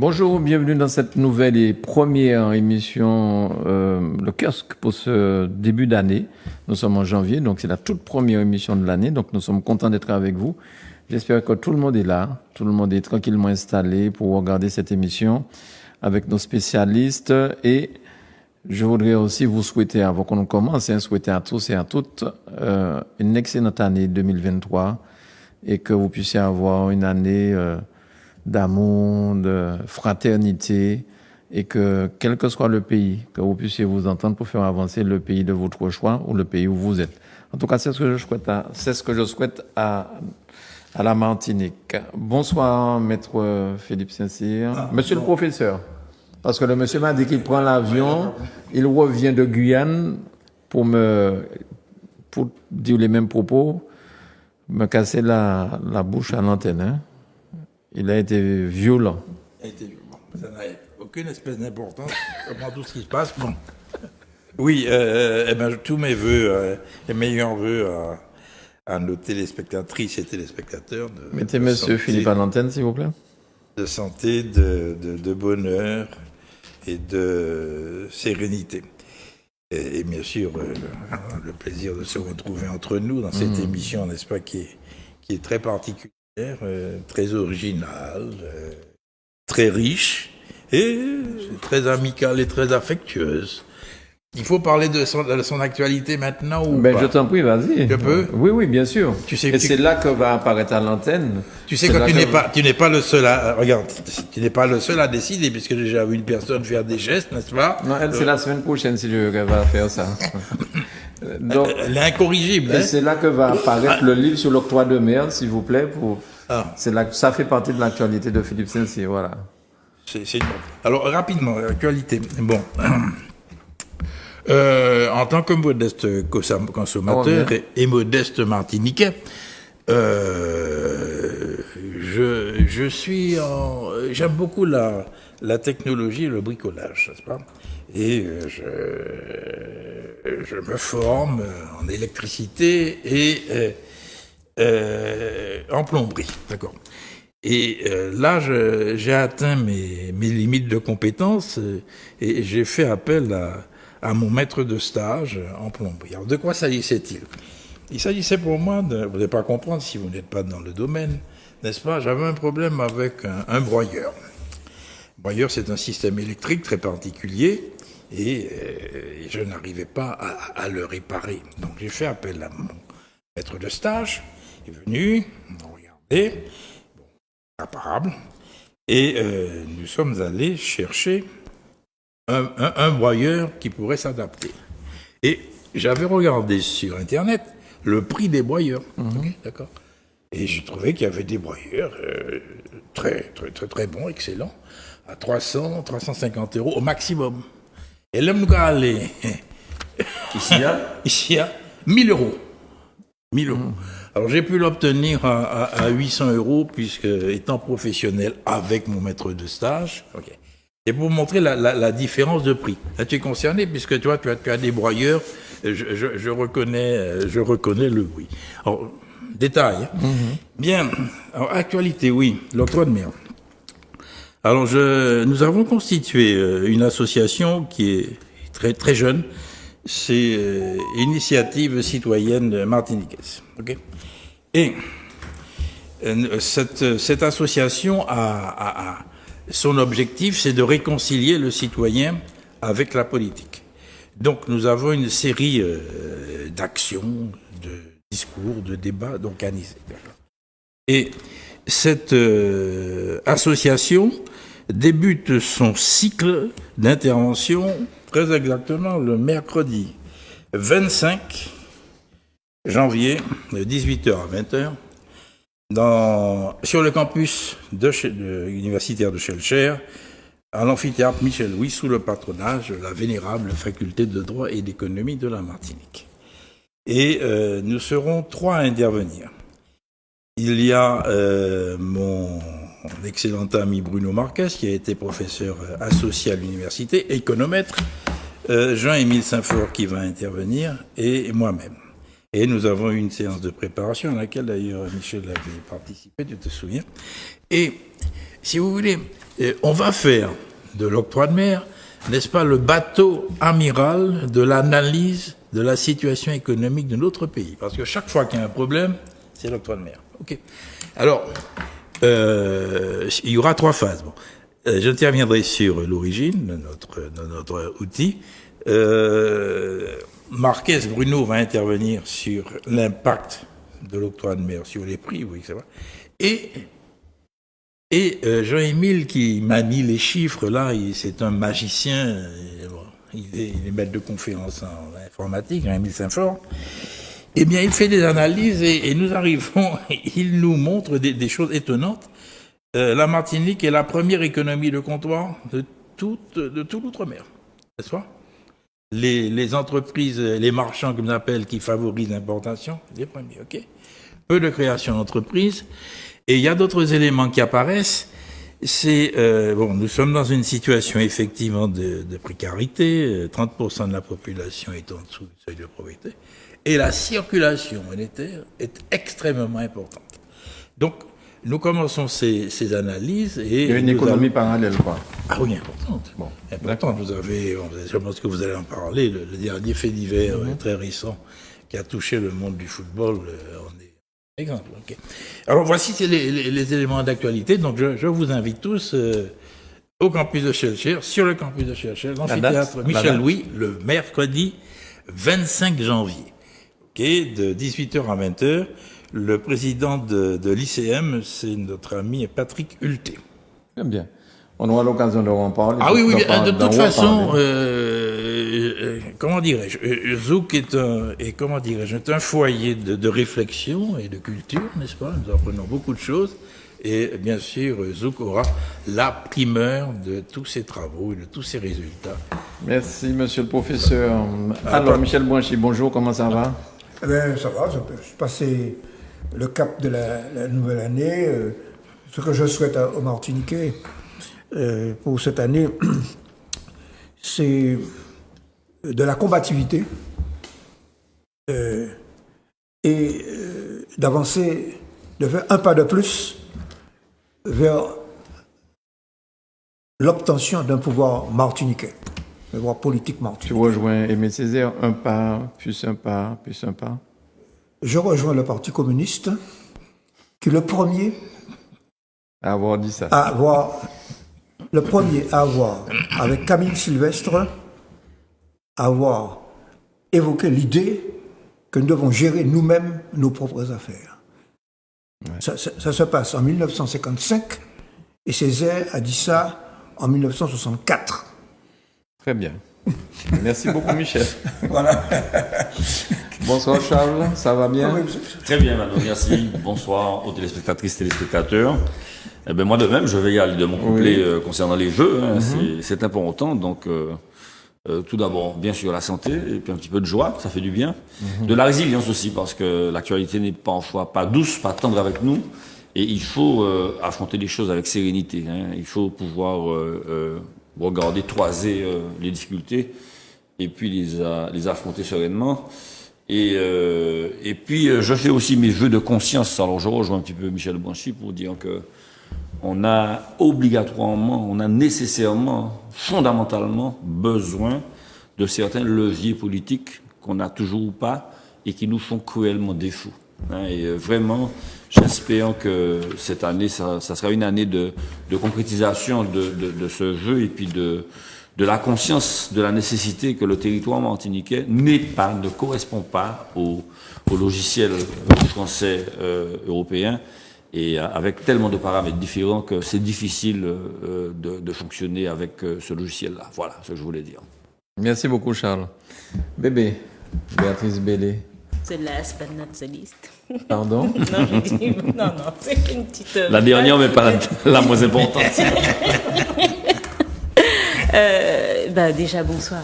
Bonjour, bienvenue dans cette nouvelle et première émission, le kiosque pour ce début d'année. Nous sommes en janvier, donc c'est la toute première émission de l'année, donc nous sommes contents d'être avec vous. J'espère que tout le monde est là, tout le monde est tranquillement installé pour regarder cette émission avec nos spécialistes. Et je voudrais aussi vous souhaiter, avant qu'on commence, souhaiter à tous et à toutes une excellente année 2023 et que vous puissiez avoir une année d'amour, de fraternité, et que, quel que soit le pays, que vous puissiez vous entendre pour faire avancer le pays de votre choix ou le pays où vous êtes. En tout cas, c'est ce que je souhaite à la Martinique. Bonsoir, maître Philippe Saint-Cyr. Monsieur le professeur, parce que le monsieur m'a dit qu'il prend l'avion, il revient de Guyane pour dire les mêmes propos, me casser la bouche à l'antenne, hein. Il a été violent. Ça n'a aucune espèce d'importance. Comment tout ce qui se passe. Bon. Oui, tous mes voeux, les meilleurs voeux à nos téléspectatrices et téléspectateurs. Mettez monsieur Philippe à l'antenne, s'il vous plaît. De santé, de bonheur et de sérénité. Et bien sûr, le plaisir de se retrouver entre nous dans cette émission, n'est-ce pas, qui est très particulière. Très originale, très riche et très amicale et très affectueuse. Il faut parler de son actualité maintenant ou pas? Je t'en prie, vas-y. Je peux? Oui, bien sûr. C'est là que va apparaître à l'antenne. Tu sais que tu n'es pas le seul à... Regarde, tu n'es pas le seul à décider, puisque j'ai déjà vu une personne faire des gestes, n'est-ce pas? Non, elle, c'est la semaine prochaine, si je veux qu'elle va faire ça. Donc, elle est incorrigible. Et c'est là que va apparaître le livre sur l'octroi de mer, s'il vous plaît. C'est là que ça fait partie de l'actualité de Philippe Saint-Cyr, voilà. C'est bon. Alors, rapidement, l'actualité. Bon. En tant que modeste consommateur et modeste martiniquais, j'aime beaucoup la technologie et le bricolage, n'est-ce pas? Et je me forme en électricité et en plomberie, d'accord. Et là, j'ai atteint mes limites de compétences et j'ai fait appel à mon maître de stage en plomberie. Alors, de quoi s'agissait-il? Il s'agissait pour moi, vous n'allez pas comprendre si vous n'êtes pas dans le domaine, n'est-ce pas? J'avais un problème avec un broyeur. Le broyeur, c'est un système électrique très particulier et je n'arrivais pas à le réparer. Donc, j'ai fait appel à mon maître de stage. Il est venu, on a regardé, imparable, et nous sommes allés chercher un broyeur qui pourrait s'adapter. Et j'avais regardé sur Internet le prix des broyeurs, okay, d'accord. Et j'ai trouvé qu'il y avait des broyeurs très, très, très, très bons, excellents, à 300, 350 € au maximum. Et là, nous allons aller ici à 1000 €. 1000 €. Alors, j'ai pu l'obtenir à 800 €, puisque, étant professionnel avec mon maître de stage, okay. Et pour montrer la différence de prix. Là, tu es concerné, puisque toi, tu as des broyeurs, je reconnais le bruit. Alors, détail. Bien, alors, actualité, oui, l'octroi de mer. Alors, nous avons constitué une association qui est très, très jeune. C'est Initiative citoyenne martiniquaise. Okay. Et cette association son objectif, c'est de réconcilier le citoyen avec la politique. Donc, nous avons une série d'actions, de discours, de débats organisés. Et cette association débute son cycle d'intervention très exactement le mercredi 25 janvier, de 18h à 20h, sur le campus universitaire de Schœlcher, à l'amphithéâtre Michel Louis, sous le patronage de la vénérable faculté de droit et d'économie de la Martinique. Et nous serons 3 à intervenir. Il y a mon excellent ami Bruno Marquez, qui a été professeur associé à l'université, économètre, Jean-Émile Saint-Fort qui va intervenir, et moi-même. Et nous avons eu une séance de préparation à laquelle d'ailleurs Michel avait participé, tu te souviens. Et si vous voulez, on va faire de l'octroi de mer, n'est-ce pas, le bateau amiral de l'analyse de la situation économique de notre pays. Parce que chaque fois qu'il y a un problème, c'est l'octroi de mer. OK. Alors, il y aura 3 phases. Bon. J'interviendrai sur l'origine de notre outil. Marquez Bruno va intervenir sur l'impact de l'octroi de mer sur les prix, oui, c'est vrai. Et Jean-Émile qui manie les chiffres, là, c'est un magicien, il est maître de conférence en informatique, Jean-Émile Saint-Fort. Eh bien, il fait des analyses et nous arrivons, il nous montre des choses étonnantes. La Martinique est la première économie de comptoir de tout l'outre-mer, n'est-ce pas? Les entreprises, les marchands, comme on appelle, qui favorisent l'importation, les premiers, ok? Peu de création d'entreprises. Et il y a d'autres éléments qui apparaissent. C'est, nous sommes dans une situation, effectivement, de précarité. 30% de la population est en dessous du seuil de pauvreté. Et la circulation monétaire est extrêmement importante. Donc, nous commençons ces analyses et... Il y a une économie parallèle, quoi. Ah oui, importante. Bon, importante. Je pense que vous allez en parler. Le dernier fait divers très récent qui a touché le monde du football, on est exemple. Okay. Alors voici les éléments d'actualité. Donc je vous invite tous au campus de Schœlcher, sur le campus de Schœlcher, l'amphithéâtre Michel Louis, le mercredi 25 janvier. Okay, de 18h à 20h. Le président de l'ICM, c'est notre ami Patrick Hulté. Très bien. On aura l'occasion de en parler. Ah oui, de toute façon, comment dirais-je, Zouk est un foyer de réflexion et de culture, n'est-ce pas? Nous apprenons beaucoup de choses. Et bien sûr, Zouk aura la primeur de tous ses travaux et de tous ses résultats. Merci, monsieur le professeur. Alors, Michel Blanchy, bonjour, comment ça va? Eh bien, ça va, je suis passé le cap de la nouvelle année. Ce que je souhaite aux Martiniquais pour cette année, c'est de la combativité et d'avancer, de faire un pas de plus vers l'obtention d'un pouvoir martiniquais, un pouvoir politique martiniquais. Tu rejoins Aimé Césaire, un pas, plus un pas, plus un pas. Je rejoins le Parti communiste, qui est le premier à avoir dit ça. Le premier à avoir, avec Camille Sylvestre, avoir évoqué l'idée que nous devons gérer nous-mêmes nos propres affaires. Ouais. Ça se passe en 1955 et Césaire a dit ça en 1964. Très bien. Merci beaucoup, Michel. Voilà. Bonsoir, Charles. Ça va bien? Très bien, madame. Merci. Bonsoir aux téléspectatrices, téléspectateurs. Eh ben, moi de même, je vais y aller de mon couplet concernant les jeux. Hein. C'est important. Donc, tout d'abord, bien sûr, la santé et puis un petit peu de joie, ça fait du bien. De la résilience aussi, parce que l'actualité n'est parfois pas douce, pas tendre avec nous. Et il faut affronter les choses avec sérénité. Hein. Il faut pouvoir regarder, toiser les difficultés et puis les affronter sereinement. Et puis, je fais aussi mes vœux de conscience. Alors, je rejoins un petit peu Michel Blanchy pour dire que on a obligatoirement, on a nécessairement, fondamentalement besoin de certains leviers politiques qu'on n'a toujours pas et qui nous font cruellement défaut. Et vraiment, j'espère que cette année, ça sera une année de concrétisation de ce vœu et puis de la conscience de la nécessité que le territoire martiniquais ne correspond pas au logiciel français européen et avec tellement de paramètres différents que c'est difficile de fonctionner avec ce logiciel-là. Voilà ce que je voulais dire. Merci beaucoup, Charles. Bébé, Béatrice Bellé. The last but not the least. Pardon? Non, c'est une petite... La dernière, mais pas la moins importante. Déjà, bonsoir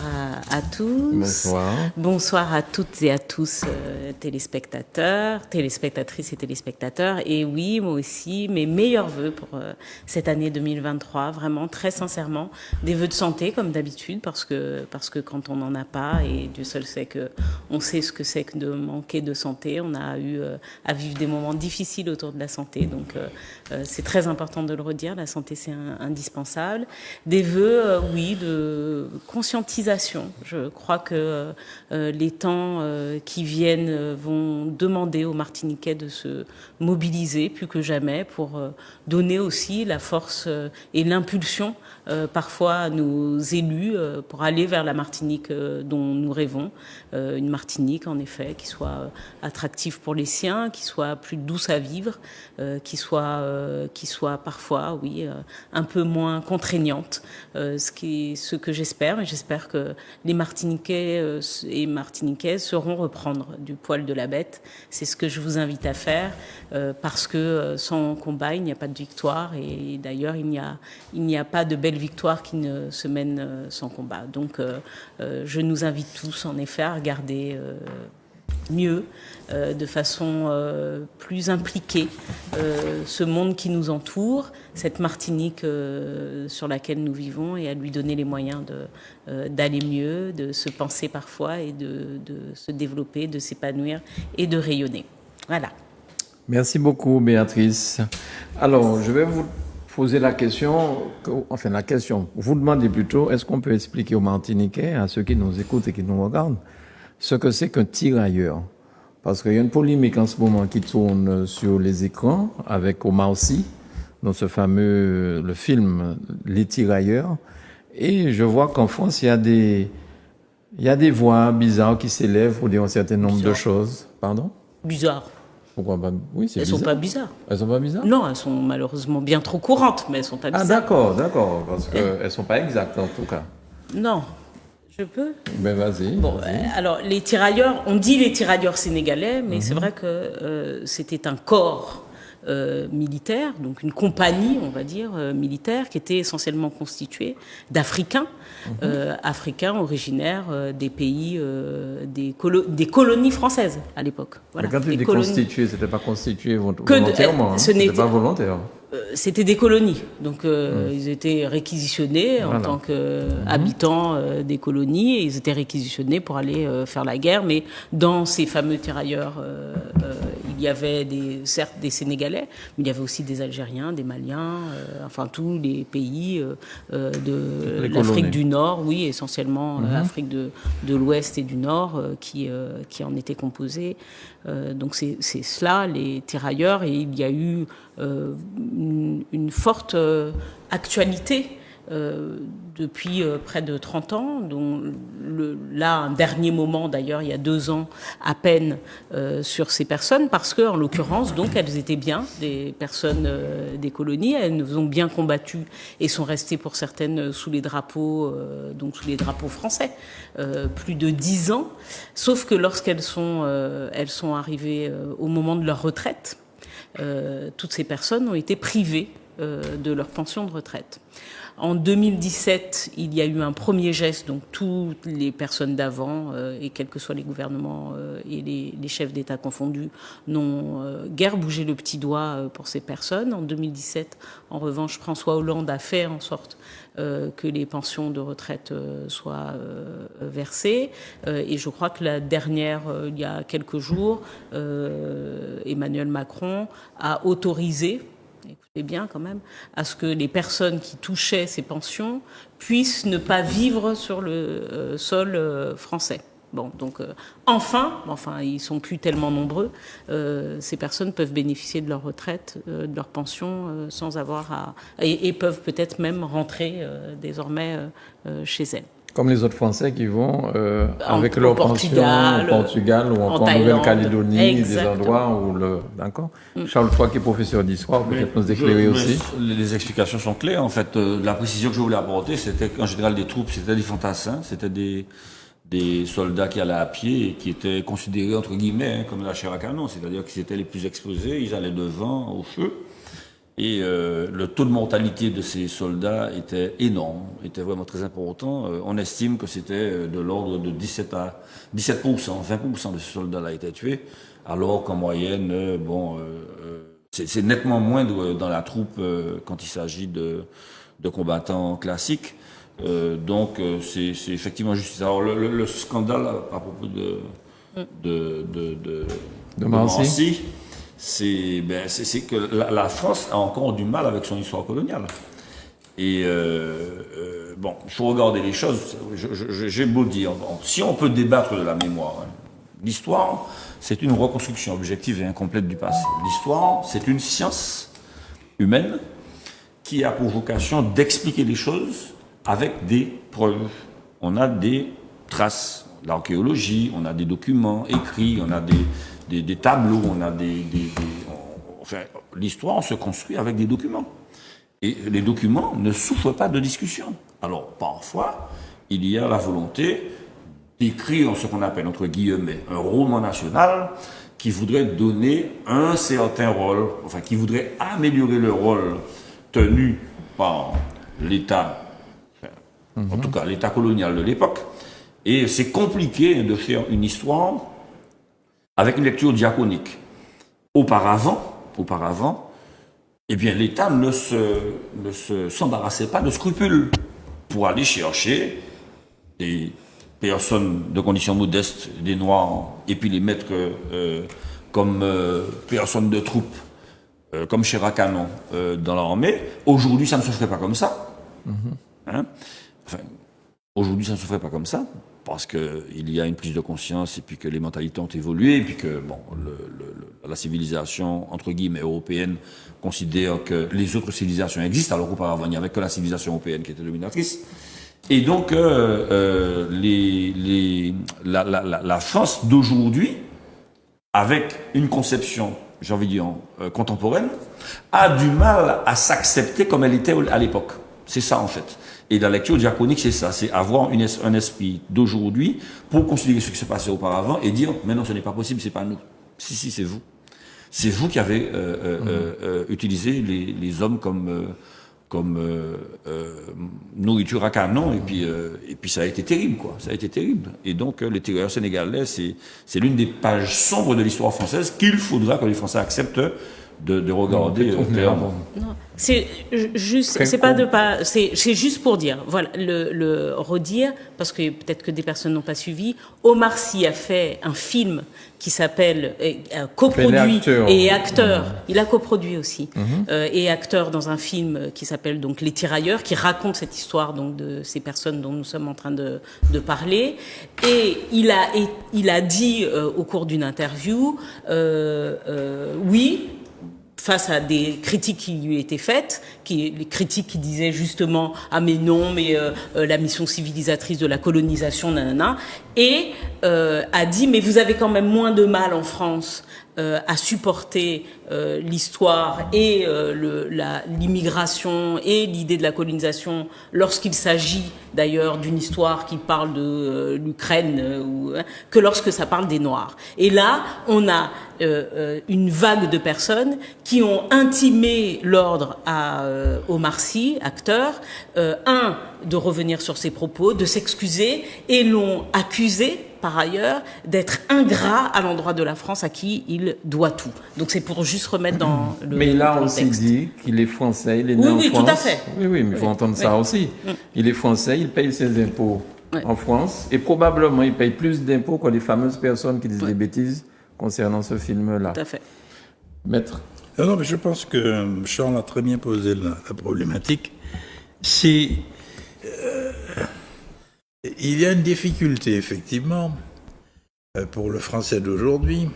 à tous. Bonsoir. Bonsoir à toutes et à tous, téléspectateurs, téléspectatrices et téléspectateurs. Et oui, moi aussi, mes meilleurs vœux pour cette année 2023, vraiment, très sincèrement. Des vœux de santé, comme d'habitude, parce que quand on n'en a pas, et Dieu seul sait on sait ce que c'est que de manquer de santé, on a eu à vivre des moments difficiles autour de la santé. Donc, c'est très important de le redire, la santé, c'est indispensable. Des vœux, oui, de conscientisation. Je crois que les temps qui viennent vont demander aux Martiniquais de se mobiliser plus que jamais pour donner aussi la force et l'impulsion parfois à nos élus pour aller vers la Martinique dont nous rêvons. Une Martinique, en effet, qui soit attractive pour les siens, qui soit plus douce à vivre, qui soit parfois, oui, un peu moins contraignante. Ce que j'espère, et j'espère que les Martiniquais et Martiniquaises sauront reprendre du poil de la bête. C'est ce que je vous invite à faire, parce que sans combat, il n'y a pas de victoire, et d'ailleurs, il n'y a pas de belle victoire qui ne se mène sans combat. Donc, je nous invite tous, en effet, à regarder mieux, de façon plus impliquée, ce monde qui nous entoure, cette Martinique sur laquelle nous vivons, et à lui donner les moyens d'aller mieux, de se penser parfois, et de se développer, de s'épanouir et de rayonner. Voilà. Merci beaucoup, Béatrice. Alors, je vais vous poser la question, vous demandez plutôt, est-ce qu'on peut expliquer aux Martiniquais, à ceux qui nous écoutent et qui nous regardent, ce que c'est qu'un tirailleur? Parce qu'il y a une polémique en ce moment qui tourne sur les écrans avec Omar Sy, dans le film Les Tirailleurs. Et je vois qu'en France, il y a des voix bizarres qui s'élèvent pour dire un certain nombre de choses. Pardon? Bizarre. Pourquoi pas? Oui, c'est Elles bizarre. sont pas bizarres. Elles sont pas bizarres? Non, elles sont malheureusement bien trop courantes, mais elles sont pas Ah, bizarres. d'accord, parce qu'elles sont pas exactes en tout cas. Non. Je peux? Ben vas-y. Bon, vas-y. alors les tirailleurs, on dit les tirailleurs sénégalais, mais c'est vrai que c'était un corps militaire, donc une compagnie, on va dire, militaire, qui était essentiellement constituée d'Africains, Africains originaires des pays, des colonies françaises à l'époque. Voilà, Mais quand tu dis constitué, c'était pas constitué volontairement, ce c'était n'était pas volontaire. C'était des colonies, donc ils étaient réquisitionnés en tant qu'habitants des colonies, et ils étaient réquisitionnés pour aller faire la guerre. Mais dans ces fameux tirailleurs, il y avait certes des Sénégalais, mais il y avait aussi des Algériens, des Maliens, enfin tous les pays de l'Afrique du Nord, oui, essentiellement l'Afrique de l'Ouest et du Nord qui en étaient composés. Donc c'est cela, les tirailleurs, et il y a eu une forte actualité depuis près de 30 ans, dont là un dernier moment d'ailleurs il y a 2 ans à peine sur ces personnes, parce que en l'occurrence donc elles étaient bien des personnes des colonies, elles nous ont bien combattu et sont restées pour certaines sous les drapeaux français plus de 10 ans, sauf que lorsqu'elles sont arrivées au moment de leur retraite, toutes ces personnes ont été privées de leur pension de retraite. En 2017, il y a eu un premier geste, donc toutes les personnes d'avant, et quels que soient les gouvernements et les chefs d'État confondus, n'ont guère bougé le petit doigt pour ces personnes. En 2017, en revanche, François Hollande a fait en sorte que les pensions de retraite soient versées. Et je crois que la dernière, il y a quelques jours, Emmanuel Macron a autorisé, écoutez bien quand même, à ce que les personnes qui touchaient ces pensions puissent ne pas vivre sur le sol français. Bon, donc enfin, ils sont plus tellement nombreux. Ces personnes peuvent bénéficier de leur retraite, de leur pension, sans avoir et peuvent peut-être même rentrer désormais chez elles. Comme les autres Français qui vont avec leur pension au Portugal ou encore en Nouvelle-Calédonie, des endroits où D'accord. Charles, toi qui es professeur d'histoire, peut-être nous éclairer aussi. Les explications sont claires. En fait, la précision que je voulais apporter, c'était qu'en général, des troupes, c'était des fantassins, c'était des soldats qui allaient à pied et qui étaient considérés, entre guillemets, comme la chair à canon, c'est-à-dire qu'ils étaient les plus exposés, ils allaient devant, au feu. Et le taux de mortalité de ces soldats était énorme, était vraiment très important. On estime que c'était de l'ordre de 17%, 20% de ces soldats-là étaient tués, alors qu'en moyenne, c'est nettement moindre dans la troupe quand il s'agit de combattants classiques. Donc c'est effectivement juste. Alors le scandale à propos de Montmorency, c'est que la France a encore du mal avec son histoire coloniale. Et il faut regarder les choses. J'ai beau dire, si on peut débattre de la mémoire, l'histoire, c'est une reconstruction objective et incomplète du passé. L'histoire, c'est une science humaine qui a pour vocation d'expliquer les choses avec des preuves. On a des traces, l'archéologie, on a des documents écrits, on a des tableaux, on a l'histoire se construit avec des documents. Et les documents ne souffrent pas de discussion. Alors, parfois, il y a la volonté d'écrire ce qu'on appelle, entre guillemets, un roman national qui voudrait donner un certain rôle, qui voudrait améliorer le rôle tenu par l'État, en tout cas l'État colonial de l'époque. Et c'est compliqué de faire une histoire avec une lecture diachronique. Auparavant, eh bien, l'État ne s'embarrassait pas de scrupules pour aller chercher des personnes de conditions modestes, des Noirs, et puis les mettre comme personnes de troupe, comme chair à canon dans l'armée. Aujourd'hui, ça ne se ferait pas comme ça. Aujourd'hui, ça ne se ferait pas comme ça, parce qu'il y a une prise de conscience, et puis que les mentalités ont évolué, et puis que la civilisation, entre guillemets, européenne, considère que les autres civilisations existent, alors qu'auparavant, il n'y avait que la civilisation européenne qui était dominatrice. Et donc, la France d'aujourd'hui, avec une conception, j'ai envie de dire, contemporaine, a du mal à s'accepter comme elle était à l'époque. C'est ça, en fait. Et la lecture diachronique, c'est ça, c'est avoir un esprit d'aujourd'hui pour considérer ce qui se passait auparavant et dire, mais non, ce n'est pas possible, c'est pas nous. Si, c'est vous. C'est vous qui avez utilisé les hommes comme nourriture à canon, et puis ça a été terrible, quoi. Ça a été terrible. Et donc, les tirailleurs sénégalais, c'est l'une des pages sombres de l'histoire française qu'il faudra que les Français acceptent de regarder clairement. Non, c'est juste, c'est juste pour dire, voilà, le redire, parce que peut-être que des personnes n'ont pas suivi. Omar Sy a fait un film qui s'appelle coproduit et acteur. Il a coproduit aussi et acteur dans un film qui s'appelle donc Les Tirailleurs, qui raconte cette histoire donc de ces personnes dont nous sommes en train de parler. Et il a dit au cours d'une interview, oui, face à des critiques qui lui étaient faites, les critiques qui disaient justement « Ah mais non, mais la mission civilisatrice de la colonisation, nanana », et a dit « Mais vous avez quand même moins de mal en France à supporter l'histoire et l'immigration et l'idée de la colonisation lorsqu'il s'agit d'ailleurs d'une histoire qui parle de l'Ukraine que lorsque ça parle des Noirs. » Et là, on a une vague de personnes qui ont intimé l'ordre à Omar Sy, acteur, de revenir sur ses propos, de s'excuser, et l'ont accusé par ailleurs d'être ingrat à l'endroit de la France à qui il doit tout. Donc c'est pour juste remettre dans le Mais là, contexte. on s'est dit qu'il est français, il est né en France. Oui, tout à fait. Oui, mais il faut entendre ça aussi. Il est français, il paye ses impôts en France, et probablement il paye plus d'impôts que les fameuses personnes qui disent des bêtises concernant ce film-là. Tout à fait. Maître. Non, mais je pense que Charles a très bien posé la problématique. Il y a une difficulté, effectivement, pour le français d'aujourd'hui,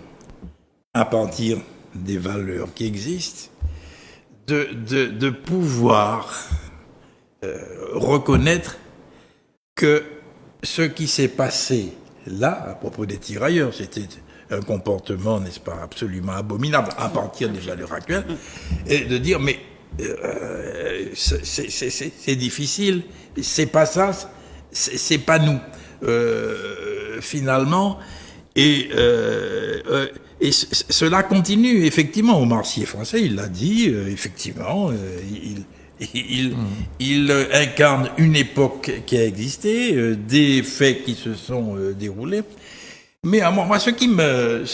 à partir des valeurs qui existent, de pouvoir reconnaître que ce qui s'est passé là, à propos des tirailleurs, c'était un comportement, n'est-ce pas, absolument abominable, à partir déjà de l'heure actuelle, et de dire, mais c'est difficile, c'est pas ça, c'est pas nous, finalement, et et cela continue, effectivement. Omar Sy est français, il l'a dit, effectivement, il incarne une époque qui a existé, des faits qui se sont déroulés. Mais à moi, ce qui me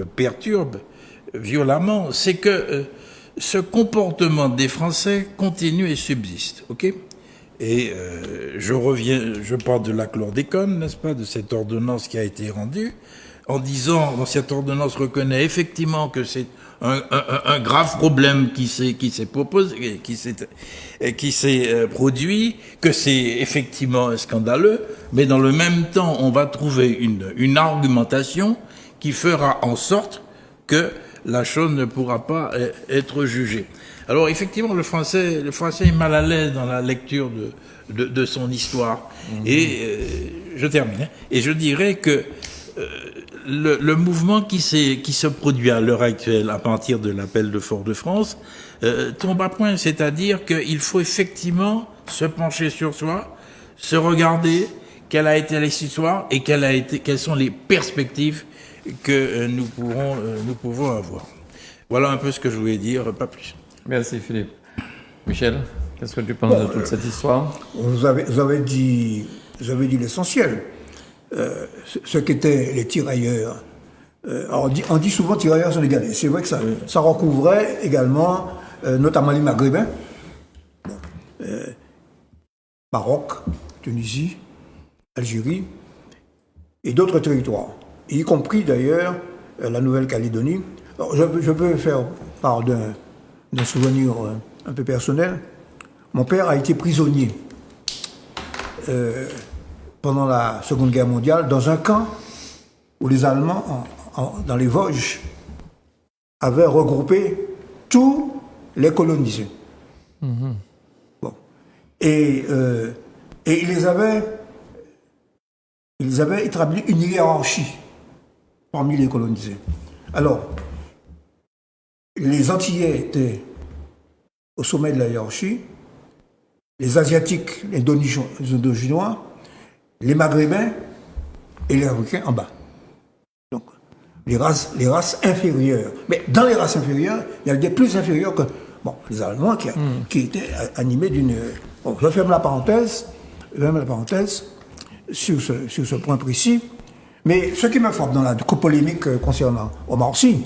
perturbe violemment, c'est que ce comportement des Français continue et subsiste, ok? Et je parle de la chlordécone, n'est-ce pas, de cette ordonnance qui a été rendue, en disant, dans cette ordonnance reconnaît effectivement que c'est un grave problème qui s'est proposé, qui s'est produit, que c'est effectivement scandaleux, mais dans le même temps, on va trouver une argumentation qui fera en sorte que la chose ne pourra pas être jugée. Alors effectivement, le français est mal à l'aise dans la lecture de son histoire. Et je termine. Hein, et je dirais que le mouvement qui se produit à l'heure actuelle à partir de l'appel de Fort-de-France tombe à point, c'est-à-dire qu'il faut effectivement se pencher sur soi, se regarder quelle a été l'histoire et quelles sont les perspectives que nous pouvons avoir. Voilà un peu ce que je voulais dire, pas plus. Merci Philippe. Michel, qu'est-ce que tu penses de toute cette histoire? Vous avez dit l'essentiel. Ce qu'étaient les tirailleurs. Alors on dit souvent tirailleurs sénégalais. C'est vrai que ça recouvrait également, notamment les Maghrébins, Maroc, Tunisie, Algérie et d'autres territoires, y compris d'ailleurs la Nouvelle-Calédonie. Alors, je peux faire part d'un souvenir un peu personnel. Mon père a été prisonnier pendant la Seconde Guerre mondiale dans un camp où les Allemands, dans les Vosges, avaient regroupé tous les colonisés. Bon. Et ils avaient établi une hiérarchie parmi les colonisés. Alors, les Antillais étaient au sommet de la hiérarchie, les Asiatiques, les Indochinois, les Maghrébins et les Africains en bas. Donc, les races inférieures. Mais dans les races inférieures, il y a des plus inférieures que les Allemands qui étaient animés d'une... Bon, je ferme la parenthèse sur ce point précis. Mais ce qui me frappe dans la polémique concernant Omar Sy,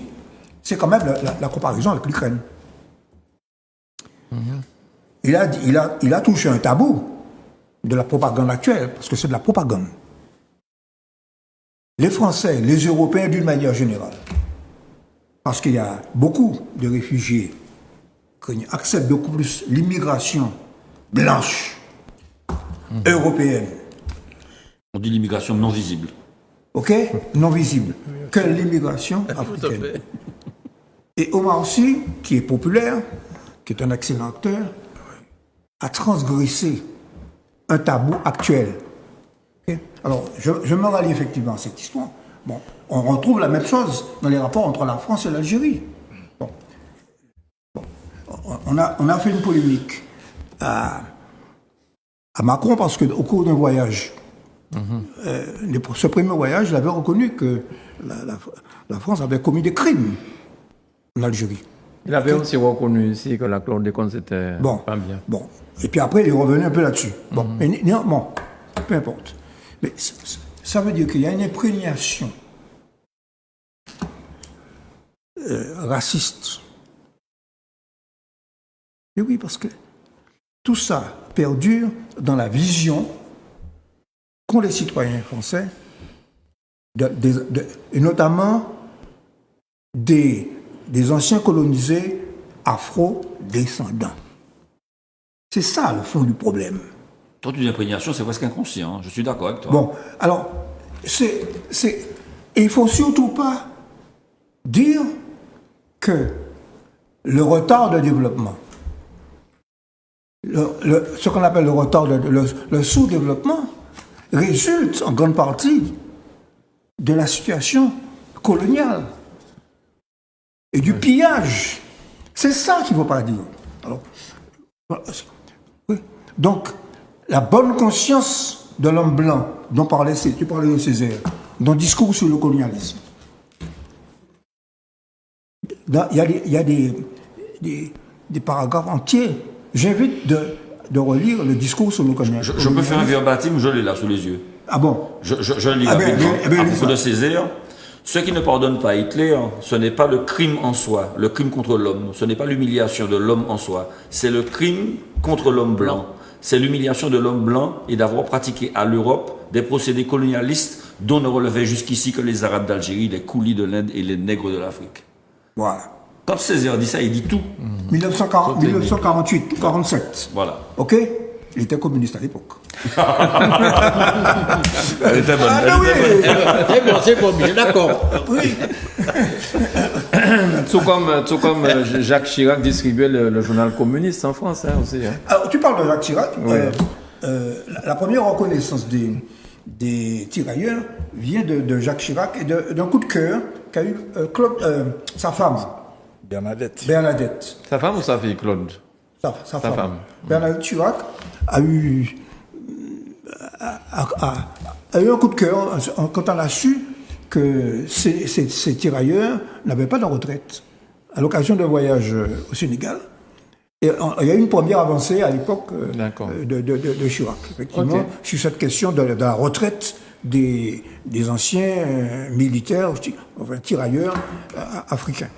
c'est quand même la comparaison avec l'Ukraine. Il a touché un tabou de la propagande actuelle, parce que c'est de la propagande. Les Français, les Européens d'une manière générale, parce qu'il y a beaucoup de réfugiés qui acceptent beaucoup plus l'immigration blanche, européenne. On dit l'immigration non visible. Ok, non visible, que l'immigration africaine. Et Omar Sy, qui est populaire, qui est un excellent acteur, a transgressé un tabou actuel. Okay? Alors, je me rallie effectivement à cette histoire. Bon, on retrouve la même chose dans les rapports entre la France et l'Algérie. Bon. On a fait une polémique à Macron parce qu'au cours d'un voyage, ce premier voyage, il avait reconnu que la France avait commis des crimes en Algérie. Il avait aussi reconnu ici que la chlordécone, c'était pas bien. Bon. Et puis après, il est revenu un peu là-dessus. Bon. Mais néanmoins, peu importe. Mais ça veut dire qu'il y a une imprégnation raciste. Et oui, parce que tout ça perdure dans la vision qu'ont les citoyens français, et notamment des anciens colonisés afro-descendants. C'est ça le fond du problème. Toi, tu dis imprégnation, c'est presque inconscient. Hein. Je suis d'accord avec toi. Bon, alors, et il ne faut surtout pas dire que le retard de développement, ce qu'on appelle le retard, le sous-développement, résulte en grande partie de la situation coloniale et du pillage. C'est ça qu'il ne faut pas dire. Alors, oui. Donc, la bonne conscience de l'homme blanc dont tu parlais de Césaire, dont discours sur le colonialisme, il y a des paragraphes entiers. J'invite de relire le discours sur le colonialisme. Je peux faire un verbatim, je l'ai là sous les yeux. Ah bon? Je le lis rapidement. À propos de Césaire, ceux qui ne pardonnent pas Hitler, ce n'est pas le crime en soi, le crime contre l'homme, ce n'est pas l'humiliation de l'homme en soi, c'est le crime contre l'homme blanc. C'est l'humiliation de l'homme blanc et d'avoir pratiqué à l'Europe des procédés colonialistes dont ne relevaient jusqu'ici que les Arabes d'Algérie, les coulis de l'Inde et les nègres de l'Afrique. Voilà. Quand Césaire dit ça, il dit tout. 1948, 47. Voilà. Ok? Il était communiste à l'époque. Elle était bonne. C'est bon, bien d'accord. Oui. Tout comme Jacques Chirac distribuait le journal communiste en France aussi. Hein. Alors, tu parles de Jacques Chirac. Oui. La première reconnaissance des tirailleurs vient de Jacques Chirac et d'un coup de cœur qu'a eu sa femme, Bernadette. Sa femme ou sa fille, Claude? Sa femme. femme. Bernadette Chirac a eu un coup de cœur quand on a su que ces tirailleurs n'avaient pas de retraite. À l'occasion d'un voyage au Sénégal, et il y a eu une première avancée à l'époque de Chirac, effectivement, sur cette question de la retraite des anciens militaires, enfin tirailleurs africains.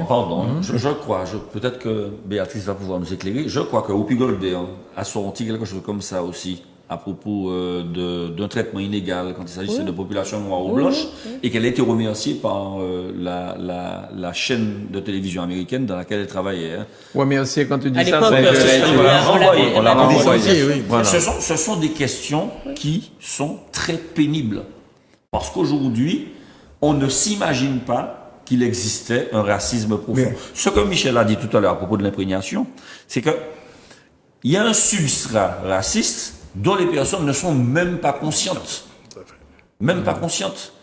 Pardon, je crois, peut-être que Béatrice va pouvoir nous éclairer, je crois que Whoopi Goldberg a sorti quelque chose comme ça aussi, à propos d'un traitement inégal quand il s'agissait de populations noires ou blanches, et qu'elle a été remerciée par la chaîne de télévision américaine dans laquelle elle travaillait. Hein. Oui, mais aussi quand tu dis À ça, l'époque, On l'a renvoyé. Oui. Voilà. Ce sont des questions qui sont très pénibles. Parce qu'aujourd'hui, on ne s'imagine pas qu'il existait un racisme profond. Mais... Ce que Michel a dit tout à l'heure à propos de l'imprégnation, c'est que il y a un substrat raciste dont les personnes ne sont même pas conscientes. Même pas conscientes.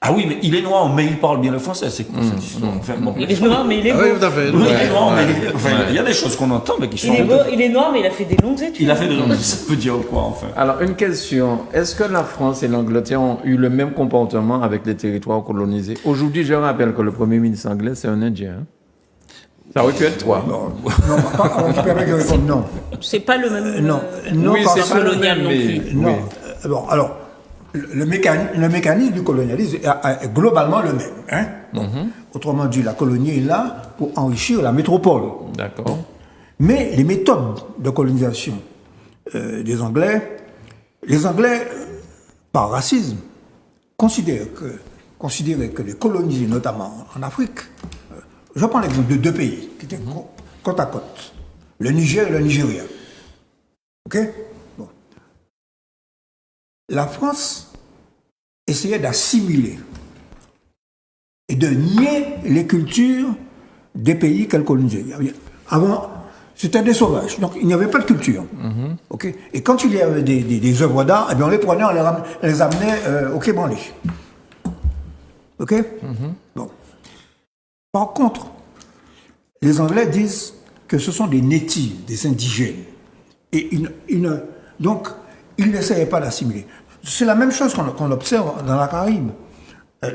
Ah oui, mais il est noir, mais il parle bien le français, c'est quoi cette histoire? Enfin, bon, Il est noir, mais il est beau. Oui, tout à fait. il est noir, mais il y a des choses qu'on entend, mais qui sont... Il est beau, il est noir, mais il a fait des longues études. Il a fait de longues... Ça veut dire quoi, enfin? Alors, une question. Est-ce que la France et l'Angleterre ont eu le même comportement avec les territoires colonisés? Aujourd'hui, je rappelle que le Premier ministre anglais, c'est un Indien. Hein. Ça aurait pu être toi. Non, tu permets que je réponde non. C'est pas le même. Non, Oui, parce c'est pas le colonial même, non mais... plus. Non. Bon, alors, le mécanisme du colonialisme est globalement le même. Hein? Autrement dit, la colonie est là pour enrichir la métropole. D'accord. Mais les méthodes de colonisation des Anglais, les Anglais, par racisme, considéraient que les colonisés, notamment en Afrique, je prends l'exemple de deux pays qui étaient côte à côte, le Niger et le Nigeria. Ok? Bon. La France essayait d'assimiler et de nier les cultures des pays qu'elle colonisait. Avant, c'était des sauvages, donc il n'y avait pas de culture. Okay? Et quand il y avait des œuvres d'art, eh bien on les prenait, on les amenait au Quai Branly. Ok? Bon. Par contre, les Anglais disent que ce sont des natifs, des indigènes. Et donc, ils n'essayaient pas d'assimiler. C'est la même chose qu'on observe dans la Caraïbe.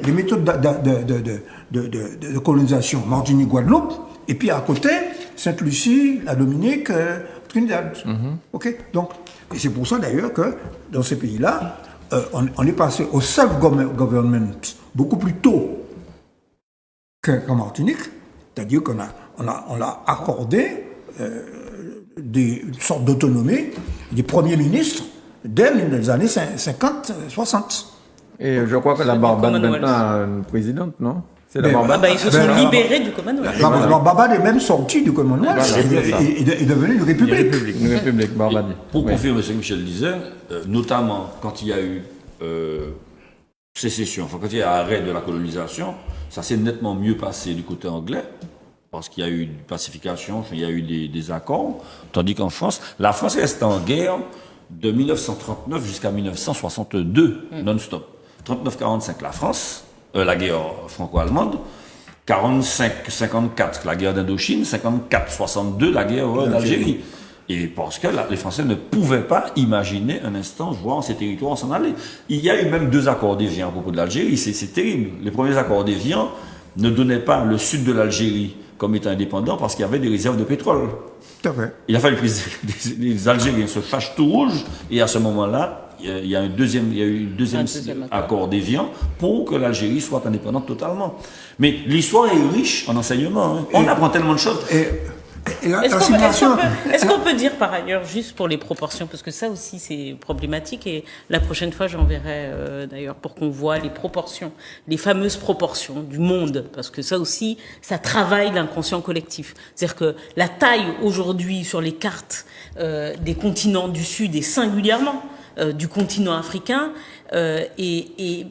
Les méthodes de colonisation, Martinique, Guadeloupe, et puis à côté, Sainte-Lucie, la Dominique, Trinidad. Okay? Donc, et c'est pour ça d'ailleurs que dans ces pays-là, on est passé au self-government beaucoup plus tôt qu'en Martinique, c'est-à-dire qu'on a accordé une sorte d'autonomie des premiers ministres dès les années 50-60. Et je crois que la Barbade maintenant a une présidente, non? C'est la Barbade. Ils se sont libérés du Commonwealth. La Barbade est même sortie du Commonwealth et est devenue une république. Une république, Barbade. Pour confirmer ce que Michel disait, notamment quand il y a eu sécession, enfin quand il y a arrêt de la colonisation, ça s'est nettement mieux passé du côté anglais, parce qu'il y a eu une pacification, il y a eu des accords, tandis qu'en France, la France reste en guerre de 1939 jusqu'à 1962, non-stop. 39-45, la France, la guerre franco-allemande, 45-54, la guerre d'Indochine, 54-62, la guerre d'Algérie. Et parce que les Français ne pouvaient pas imaginer un instant voir ces territoires s'en aller. Il y a eu même 2 accords d'Évian à propos de l'Algérie, c'est terrible. Les premiers accords d'Évian ne donnait pas le sud de l'Algérie comme étant indépendant parce qu'il y avait des réserves de pétrole. Tout à fait. Il a fallu que les Algériens se fâchent tout rouge, et à ce moment-là, il y a eu un deuxième accord d'Évian pour que l'Algérie soit indépendante totalement. Mais l'histoire est riche en enseignements. Hein. On apprend tellement de choses. Et la Est-ce situation... qu'on peut dire par ailleurs, juste pour les proportions, parce que ça aussi c'est problématique, et la prochaine fois j'enverrai d'ailleurs pour qu'on voit les proportions, les fameuses proportions du monde, parce que ça aussi, ça travaille l'inconscient collectif. C'est-à-dire que la taille aujourd'hui sur les cartes des continents du Sud, et singulièrement du continent africain, est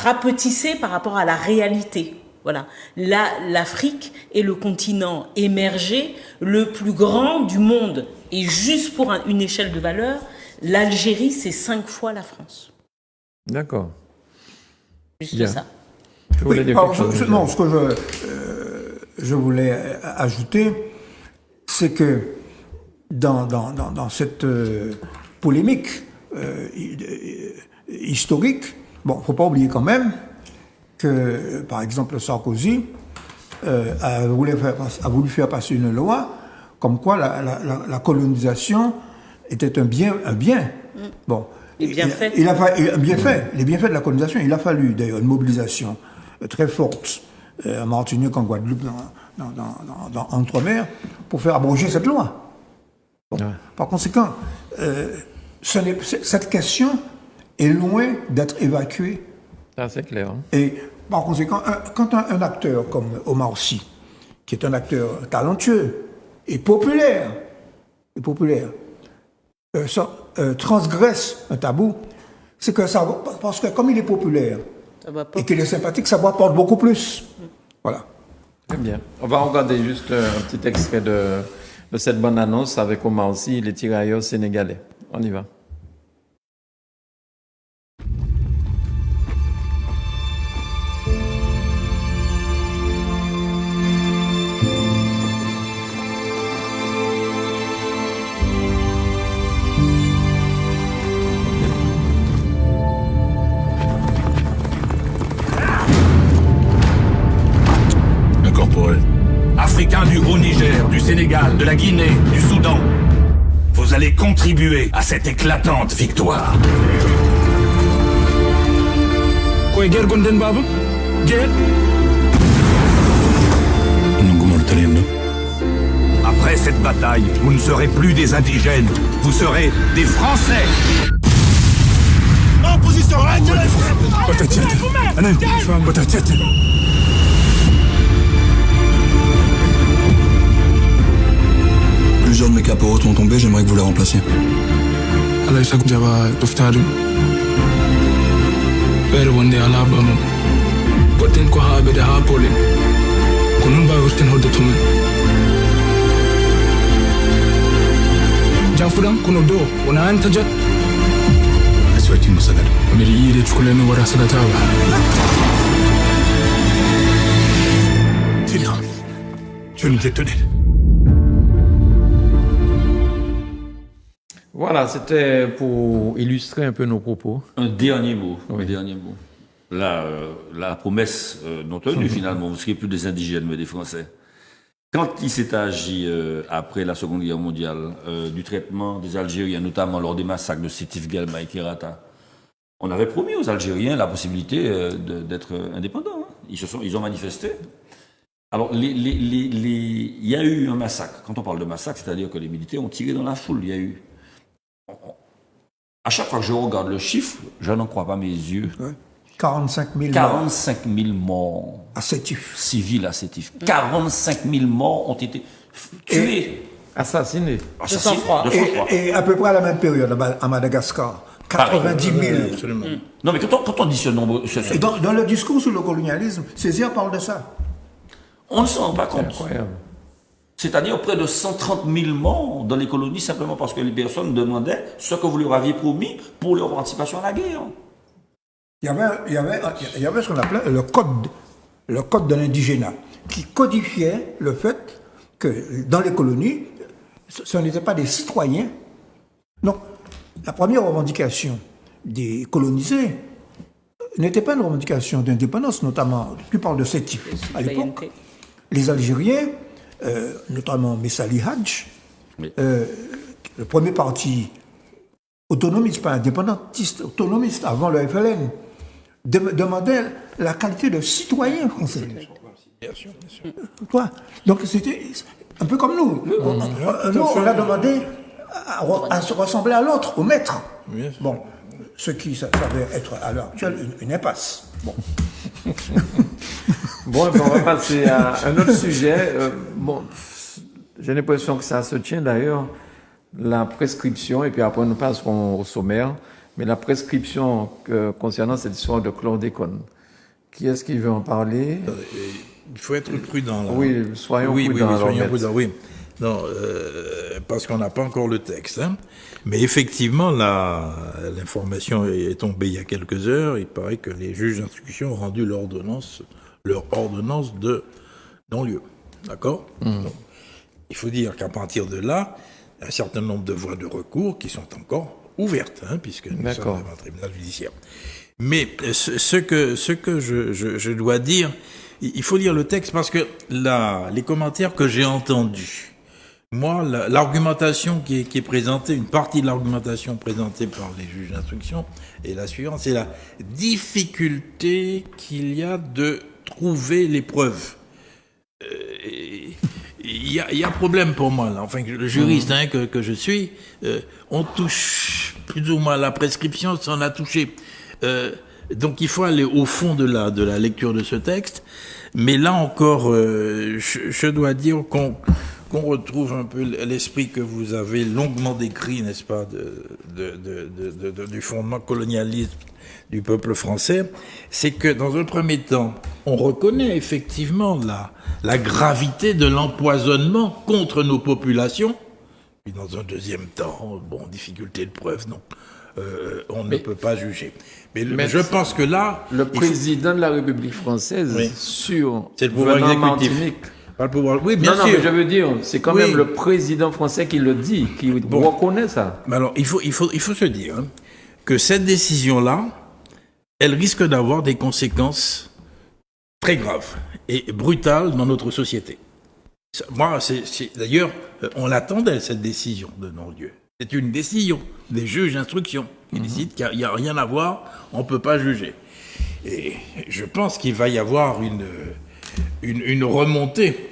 rapetissée par rapport à la réalité. Voilà. Là, l'Afrique est le continent émergé le plus grand du monde. Et juste pour une échelle de valeur, l'Algérie, c'est 5 fois la France. D'accord. Juste Bien. ça. Oui, alors, ce que je voulais ajouter, c'est que dans cette polémique historique, bon, faut pas oublier quand même que, par exemple, Sarkozy a voulu faire passer une loi comme quoi la colonisation était un bien. Bon, Les bienfaits. Les bienfaits de la colonisation. Il a fallu d'ailleurs une mobilisation très forte en Martinique, en Guadeloupe, en Outre-mer, pour faire abroger cette loi. Bon. Ouais. Par conséquent, cette question est loin d'être évacuée. Ça, c'est clair. Hein. Et par conséquent, quand un acteur comme Omar Sy, qui est un acteur talentueux et populaire, transgresse un tabou, c'est que ça, parce que comme il est populaire et qu'il est sympathique, sa voix porte beaucoup plus. Voilà. Très bien. On va regarder juste un petit extrait de cette bonne annonce avec Omar Sy, les tirailleurs sénégalais. On y va. Africains du Haut-Niger, du Sénégal, de la Guinée, du Soudan. Vous allez contribuer à cette éclatante victoire. Après cette bataille, vous ne serez plus des indigènes, vous serez des Français. En position, Plusieurs de mes caporaux sont tombés, j'aimerais que vous les remplaciez. Je nous ai tenus. Voilà, c'était pour illustrer un peu nos propos. Un dernier mot. Oui. Un dernier mot. Là, la promesse non tenue, finalement, vous ne serez plus des indigènes, mais des Français. Quand il s'est agi, après la Seconde Guerre mondiale, du traitement des Algériens, notamment lors des massacres de Sétif Guelma et Kerata, on avait promis aux Algériens la possibilité d'être indépendants. Hein. Ils ont manifesté. Alors, il y a eu un massacre. Quand on parle de massacre, c'est-à-dire que les militaires ont tiré dans la foule. Il y a eu... À chaque fois que je regarde le chiffre, je n'en crois pas mes yeux. Ouais. 45 000 45 000 morts à Sétif. Civils à Sétif. 45 000 morts ont été tués. Assassinés. De sang-froid. Et à peu près à la même période à Madagascar. 90 000. Absolument. Non, mais quand on dit ce nombre... Et dans le discours sur le colonialisme, Césaire parle de ça. On ne s'en rend pas compte. Incroyable. C'est-à-dire près de 130 000 morts dans les colonies simplement parce que les personnes demandaient ce que vous leur aviez promis pour leur participation à la guerre. Il y avait ce qu'on appelait le code de l'indigénat, qui codifiait le fait que dans les colonies, ce n'étaient pas des citoyens. Donc, la première revendication des colonisés n'était pas une revendication d'indépendance, notamment, tu parles de ces types. À l'époque, Citoyenneté. les Algériens, notamment Messali Hadj, Oui. le premier parti autonomiste, pas indépendantiste, autonomiste avant le FLN, demandait la qualité de citoyen français. Bien sûr, bien sûr. Toi. Donc c'était un peu comme nous. Nous, on a demandé à se ressembler à l'autre, au maître. Bien sûr. Bon, ce qui ça va être à l'heure actuelle une impasse. Bon. Bon, on va passer à un autre sujet. J'ai l'impression que ça se tient d'ailleurs, la prescription, et puis après nous passerons au sommaire, mais la prescription concernant cette histoire de chlordécone. Qui est-ce qui veut en parler? Il faut être prudent là. Oui, soyons prudents. Oui, alors, soyons maître. prudents, oui. Non, parce qu'on n'a pas encore le texte. Hein. Mais effectivement, l'information est tombée il y a quelques heures. Il paraît que les juges d'instruction ont rendu leur ordonnance de non-lieu. D'accord Donc, il faut dire qu'à partir de là, un certain nombre de voies de recours qui sont encore ouvertes, hein, puisque nous sommes devant un tribunal judiciaire. Mais ce que je dois dire, il faut lire le texte parce que les commentaires que j'ai entendus, moi, l'argumentation qui est présentée, une partie de l'argumentation présentée par les juges d'instruction est la suivante, c'est la difficulté qu'il y a de trouver les preuves. Il y a problème pour moi, là. Enfin, le juriste hein, que je suis, on touche plus ou moins à la prescription sans la toucher. Donc il faut aller au fond de la lecture de ce texte. Mais là encore, je dois dire qu'on retrouve un peu l'esprit que vous avez longuement décrit, n'est-ce pas, du fondement colonialiste du peuple français. C'est que dans un premier temps, on reconnaît effectivement la gravité de l'empoisonnement contre nos populations. Puis dans un deuxième temps, difficulté de preuve, non. On ne peut pas juger. Mais je pense que là... Le président de la République française, Oui. c'est le pouvoir exécutif. Pas le pouvoir... Oui, bien Non, sûr. mais je veux dire, c'est quand Oui. même le président français qui le dit, qui reconnaît ça. Mais alors, il faut se dire hein, que cette décision-là, elle risque d'avoir des conséquences très graves et brutales dans notre société. Moi, d'ailleurs, on l'attendait, cette décision de non-lieu. C'est une décision des juges d'instruction qui décident qu'il n'y a rien à voir, on ne peut pas juger. Et je pense qu'il va y avoir une remontée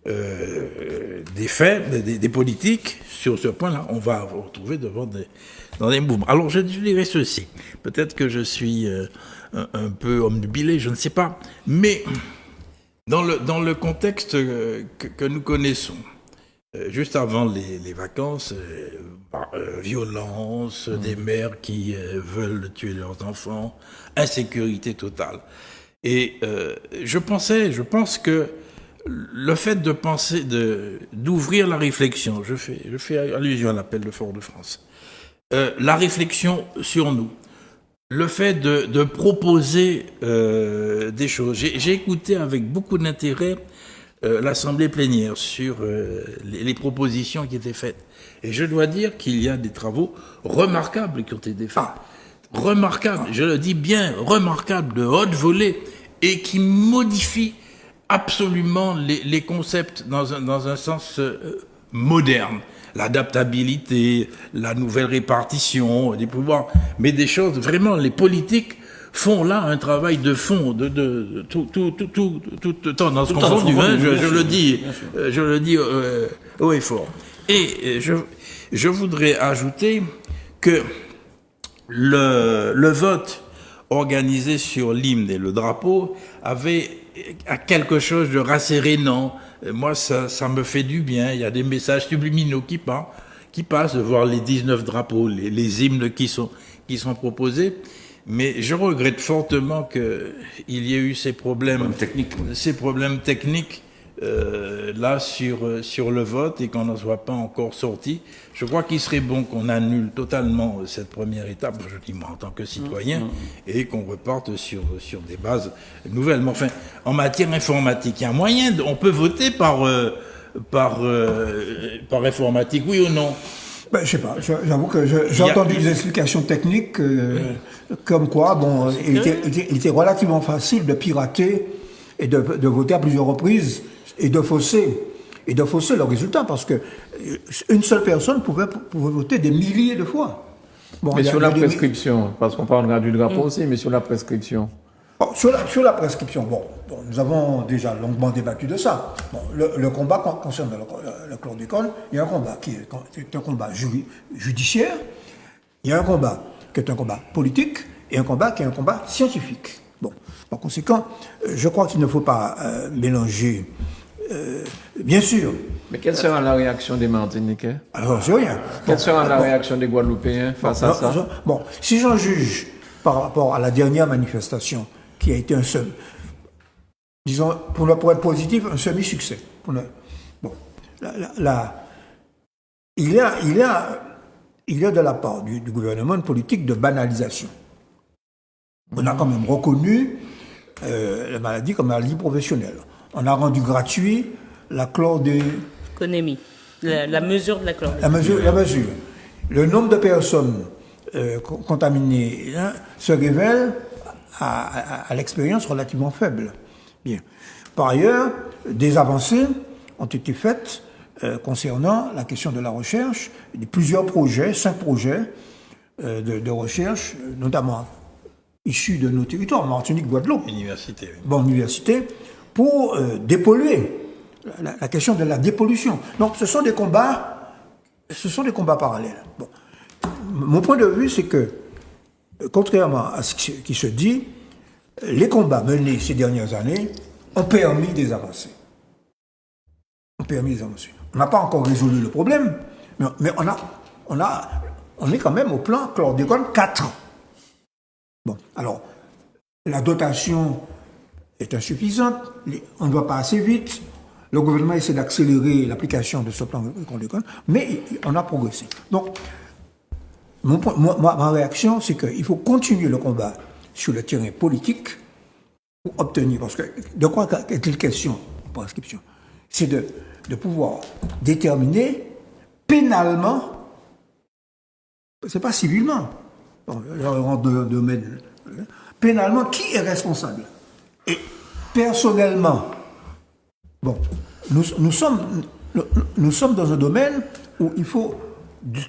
des faits, des politiques sur ce point-là. On va retrouver dans des mouvements. Alors je dirais ceci, peut-être que je suis un peu omnubilé, je ne sais pas, mais dans le contexte que nous connaissons, juste avant les vacances, violence, des mères qui veulent tuer leurs enfants, insécurité totale. Et je pense que le fait d'ouvrir la réflexion, je fais allusion à l'appel de Fort-de-France, la réflexion sur nous, le fait de proposer des choses. J'ai écouté avec beaucoup d'intérêt l'assemblée plénière sur les propositions qui étaient faites. Et je dois dire qu'il y a des travaux remarquables qui ont été faits. Remarquables, je le dis bien, remarquables, de haute volée, et qui modifient absolument les concepts dans un sens moderne. L'adaptabilité, la nouvelle répartition des pouvoirs, mais des choses, vraiment, les politiques font là un travail de fond, tout dans ce confondu, hein, je le dis haut et fort. Et je voudrais ajouter que le vote organisé sur l'hymne et le drapeau avait quelque chose de rassérénant. Moi, ça me fait du bien. Il y a des messages subliminaux qui passent de voir les 19 drapeaux, les hymnes qui sont proposés. Mais je regrette fortement qu'il y ait eu ces problèmes techniques là sur le vote et qu'on n'en soit pas encore sorti. Je crois qu'il serait bon qu'on annule totalement cette première étape, je dis moi en tant que citoyen, et qu'on reparte sur des bases nouvelles. Mais enfin, en matière informatique, il y a un moyen, on peut voter par informatique, oui ou non? Ben, je sais pas, j'avoue que j'ai entendu des explications techniques comme quoi, bon, il était relativement facile de pirater et de voter à plusieurs reprises et de fausser le résultat parce que une seule personne pouvait voter des milliers de fois. Bon, mais sur la prescription, parce qu'on parlera du drapeau aussi, mais sur la prescription. Bon, sur la prescription, bon, nous avons déjà longuement débattu de ça. Bon, le combat concerne le chlordécone. Il y a un combat qui est un combat judiciaire, il y a un combat qui est un combat politique et un combat qui est un combat scientifique. Bon, par conséquent, je crois qu'il ne faut pas mélanger, bien sûr. Mais quelle sera la réaction des Martiniquais? Alors, c'est rien. Quelle sera la réaction des Guadeloupéens face à ça? Bon, si j'en juge par rapport à la dernière manifestation, qui a été un seul, disons, pour être positif, un semi-succès. Bon, il y a de la part du gouvernement une politique de banalisation. On a quand même reconnu la maladie comme maladie professionnelle. On a rendu gratuit la chlordéconémie, la mesure de la chlordéconémie. La mesure. Le nombre de personnes contaminées se révèle à l'expérience relativement faible. Bien. Par ailleurs, des avancées ont été faites concernant la question de la recherche, plusieurs projets, 5 projets de recherche, notamment issus de nos territoires, Martinique, Guadeloupe. Université. Oui. Bon, université, pour dépolluer, la question de la dépollution. Donc, ce sont des combats parallèles. Bon. Mon point de vue, c'est que, contrairement à ce qui se dit, les combats menés ces dernières années ont permis des avancées. On n'a pas encore résolu le problème, mais on est quand même au plan chlordécone 4. Bon, alors, la dotation est insuffisante, on ne va pas assez vite, le gouvernement essaie d'accélérer l'application de ce plan chlordécone, mais on a progressé. Donc, ma réaction, c'est qu'il faut continuer le combat sur le terrain politique pour obtenir, parce que de quoi est-il question en prescription? C'est de pouvoir déterminer pénalement, c'est pas civilement, bon, dans le domaine, pénalement, qui est responsable. Et personnellement, bon, nous sommes dans un domaine où il faut,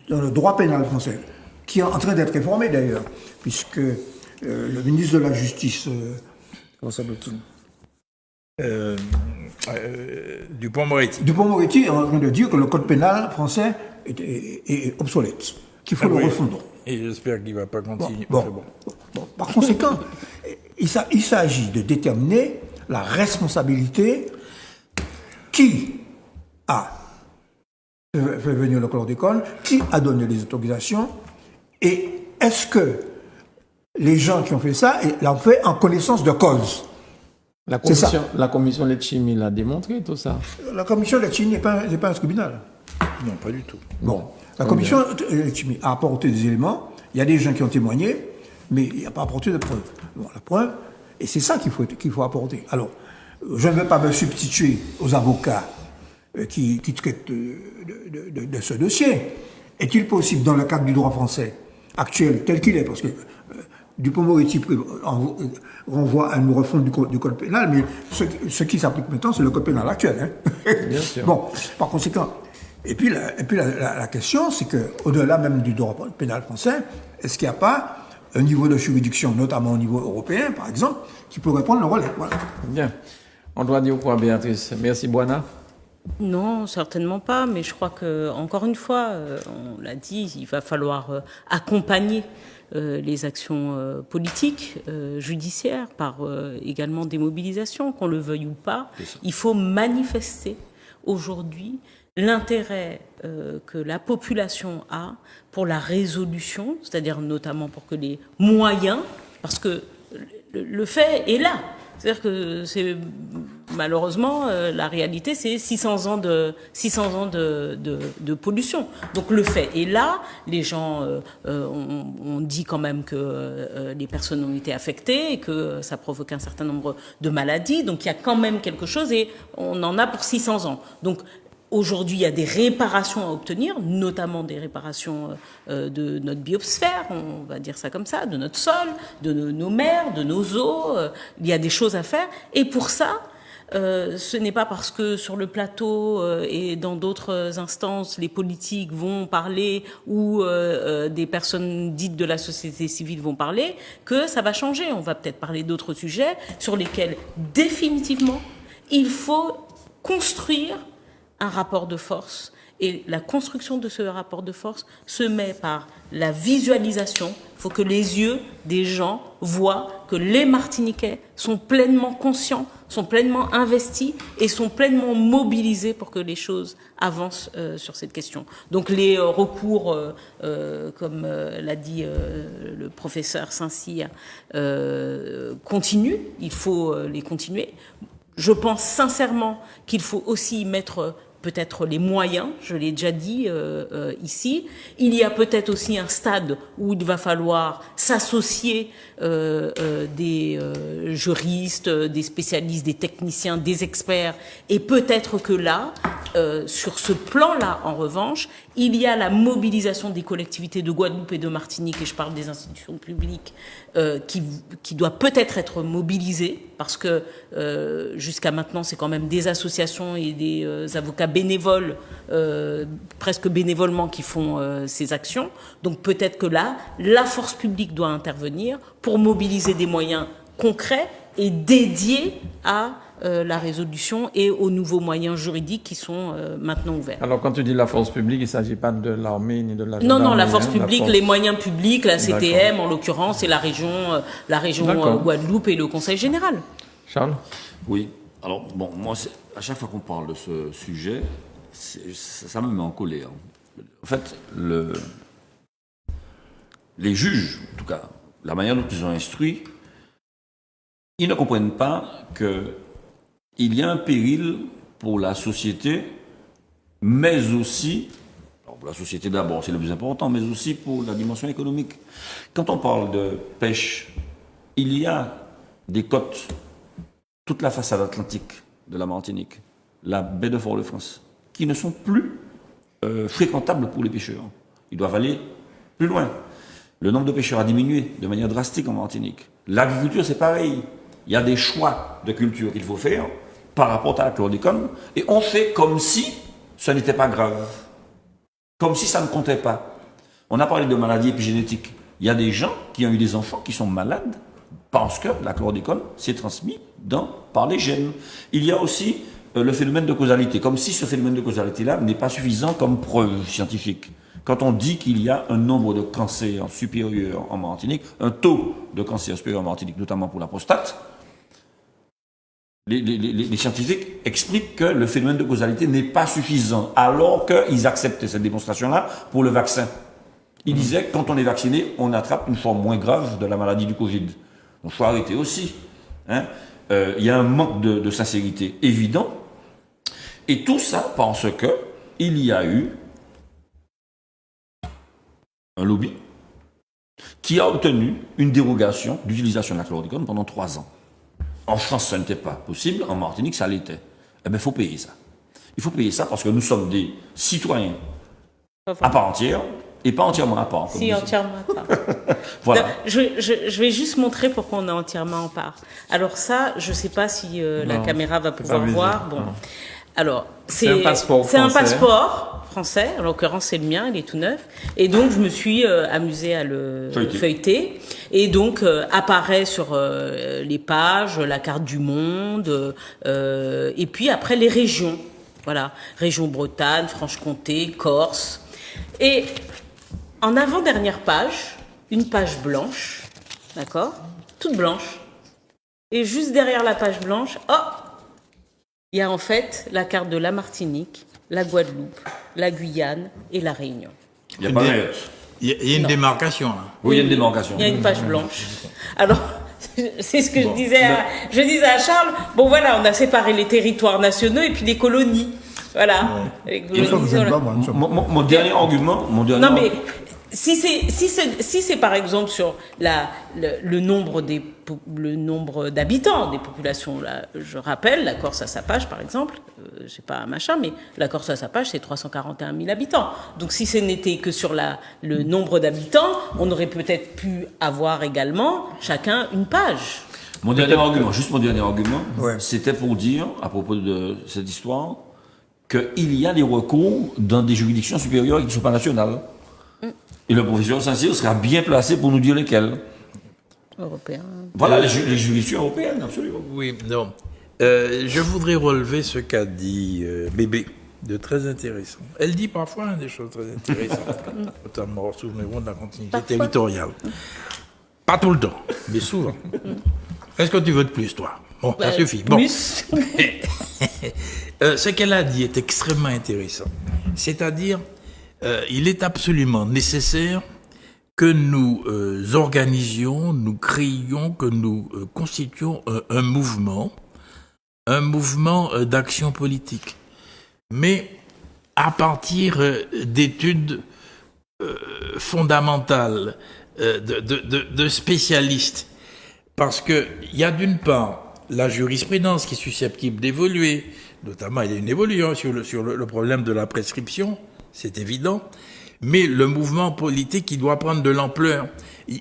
dans le droit pénal français, qui est en train d'être réformé d'ailleurs, puisque le ministre de la Justice, comment s'appelle-t-il, Dupond-Moretti est en train de dire que le code pénal français est obsolète, qu'il faut le refondre. Et j'espère qu'il ne va pas continuer. Bon. Par conséquent, il s'agit de déterminer la responsabilité qui a fait venir le chlordécone, qui a donné les autorisations, et est-ce que les gens qui ont fait ça l'ont fait en connaissance de cause? La commission Letchimy l'a démontré, tout ça. La commission Letchimy n'est pas un tribunal. Non, pas du tout. Bon, la commission Letchimy a apporté des éléments, il y a des gens qui ont témoigné, mais il n'a pas apporté de preuves. Bon, la preuve, et c'est ça qu'il faut apporter. Alors, je ne vais pas me substituer aux avocats qui traitent de ce dossier. Est-il possible, dans le cadre du droit français actuel, tel qu'il est, parce que Dupond-Moretti renvoie à une refonte du code pénal, mais ce qui s'applique maintenant, c'est le code pénal actuel. Hein. Bien sûr. Bon, par conséquent, et puis la question, c'est qu'au-delà même du droit pénal français, est-ce qu'il n'y a pas un niveau de juridiction, notamment au niveau européen, par exemple, qui pourrait prendre le relais? Voilà. Bien. On doit dire quoi, Béatrice? Merci, Boana. Non, certainement pas, mais je crois que, encore une fois, on l'a dit, il va falloir accompagner les actions politiques, judiciaires, par également des mobilisations, qu'on le veuille ou pas. Il faut manifester aujourd'hui l'intérêt que la population a pour la résolution, c'est-à-dire notamment pour que les moyens, parce que le fait est là. C'est-à-dire que c'est malheureusement la réalité, c'est 600 ans de pollution. Donc le fait est là. Les gens ont dit quand même que les personnes ont été affectées et que ça provoque un certain nombre de maladies. Donc il y a quand même quelque chose et on en a pour 600 ans. Donc Aujourd'hui, il y a des réparations à obtenir, notamment des réparations de notre biosphère, on va dire ça comme ça, de notre sol, de nos mers, de nos eaux. Il y a des choses à faire. Et pour ça, ce n'est pas parce que sur le plateau et dans d'autres instances, les politiques vont parler ou des personnes dites de la société civile vont parler que ça va changer. On va peut-être parler d'autres sujets sur lesquels définitivement il faut construire un rapport de force. Et la construction de ce rapport de force se met par la visualisation. Il faut que les yeux des gens voient que les Martiniquais sont pleinement conscients, sont pleinement investis et sont pleinement mobilisés pour que les choses avancent sur cette question. Donc les recours, comme l'a dit le professeur Saint-Cyr, continuent. Il faut les continuer. Je pense sincèrement qu'il faut aussi y mettre peut-être les moyens, je l'ai déjà dit ici. Il y a peut-être aussi un stade où il va falloir s'associer des juristes, des spécialistes, des techniciens, des experts. Et peut-être que là, sur ce plan-là, en revanche, il y a la mobilisation des collectivités de Guadeloupe et de Martinique, et je parle des institutions publiques, qui doit peut-être être mobilisée, parce que jusqu'à maintenant, c'est quand même des associations et des avocats bénévoles, presque bénévolement, qui font ces actions. Donc peut-être que là, la force publique doit intervenir pour mobiliser des moyens concrets et dédiés à la résolution et aux nouveaux moyens juridiques qui sont maintenant ouverts. Alors, quand tu dis la force publique, il ne s'agit pas de l'armée ni de la gendarmerie. Non, la force publique, les moyens publics, la CTM en l'occurrence, et la région Guadeloupe et le Conseil général. Charles ? Oui. Alors, bon, moi, à chaque fois qu'on parle de ce sujet, ça me met en colère. En fait, les juges, en tout cas, la manière dont ils ont instruit, ils ne comprennent pas qu'il y a un péril pour la société, mais aussi, alors pour la société d'abord, c'est le plus important, mais aussi pour la dimension économique. Quand on parle de pêche, il y a des côtes, toute la façade atlantique de la Martinique, la baie de Fort-de-France, qui ne sont plus fréquentables pour les pêcheurs. Ils doivent aller plus loin. Le nombre de pêcheurs a diminué de manière drastique en Martinique. L'agriculture, c'est pareil. Il y a des choix de culture qu'il faut faire par rapport à la chlordécone, et on fait comme si ce n'était pas grave, comme si ça ne comptait pas. On a parlé de maladies épigénétiques. Il y a des gens qui ont eu des enfants qui sont malades parce que la chlordécone s'est transmise par les gènes. Il y a aussi le phénomène de causalité, comme si ce phénomène de causalité-là n'est pas suffisant comme preuve scientifique. Quand on dit qu'il y a un nombre de cancers supérieur en Martinique, un taux de cancer supérieur en Martinique, notamment pour la prostate, les scientifiques expliquent que le phénomène de causalité n'est pas suffisant, alors qu'ils acceptaient cette démonstration-là pour le vaccin. Ils disaient que quand on est vacciné, on attrape une forme moins grave de la maladie du Covid. Donc il faut arrêter aussi. Il y a un manque de sincérité évident. Et tout ça parce qu'il y a eu un lobby qui a obtenu une dérogation d'utilisation de la chlordécone pendant 3 ans. En France, ça n'était pas possible. En Martinique, ça l'était. Eh bien, il faut payer ça. Il faut payer ça parce que nous sommes des citoyens à part entière et pas entièrement à part. Si, entièrement à part. Voilà. Donc, je vais juste montrer pourquoi on est entièrement en part. Alors ça, je ne sais pas si la caméra va pouvoir voir. Bon. Alors, c'est un passeport français. En l'occurrence, c'est le mien, il est tout neuf. Et donc, je me suis amusée à le feuilleter. Et donc, apparaît sur les pages la carte du monde. Et puis, après, les régions. Voilà. Région Bretagne, Franche-Comté, Corse. Et en avant-dernière page, une page blanche. D'accord ? Toute blanche. Et juste derrière la page blanche, il y a en fait la carte de la Martinique, la Guadeloupe, la Guyane et la Réunion. Il y a pas il y a une démarcation là. Oui, il y a une démarcation. Il y a une page blanche. Alors, c'est ce que je disais à Charles. Bon voilà, on a séparé les territoires nationaux et puis les colonies. Voilà. Ouais. Mon dernier argument. Non mais Si c'est par exemple sur le nombre d'habitants des populations, là, je rappelle, la Corse à Sapage par exemple, je sais pas machin, mais la Corse à Sapage c'est 341 000 habitants. Donc si ce n'était que sur le nombre d'habitants, on aurait peut-être pu avoir également chacun une page. Mon dernier argument, Ouais. c'était pour dire, à propos de cette histoire, qu'il y a des recours dans des juridictions supérieures qui ne sont pas nationales. Et le professeur Saint-Cyr sera bien placé pour nous dire lesquelles. Européen. Voilà, les juridictions européennes, absolument. Oui, non. Je voudrais relever ce qu'a dit Bébé, de très intéressant. Elle dit parfois des choses très intéressantes, notamment, souvenez-vous, de la continuité territoriale. Pas tout le temps, mais souvent. Qu'est-ce que tu veux de plus, toi? Bon, ça suffit. Bon. Plus. Ce qu'elle a dit est extrêmement intéressant. C'est-à-dire, il est absolument nécessaire que nous organisions, nous créions, que nous constituions un mouvement d'action politique. Mais à partir d'études fondamentales, de spécialistes. Parce que il y a d'une part la jurisprudence qui est susceptible d'évoluer, notamment il y a une évolution sur le problème de la prescription, c'est évident, mais le mouvement politique qui doit prendre de l'ampleur.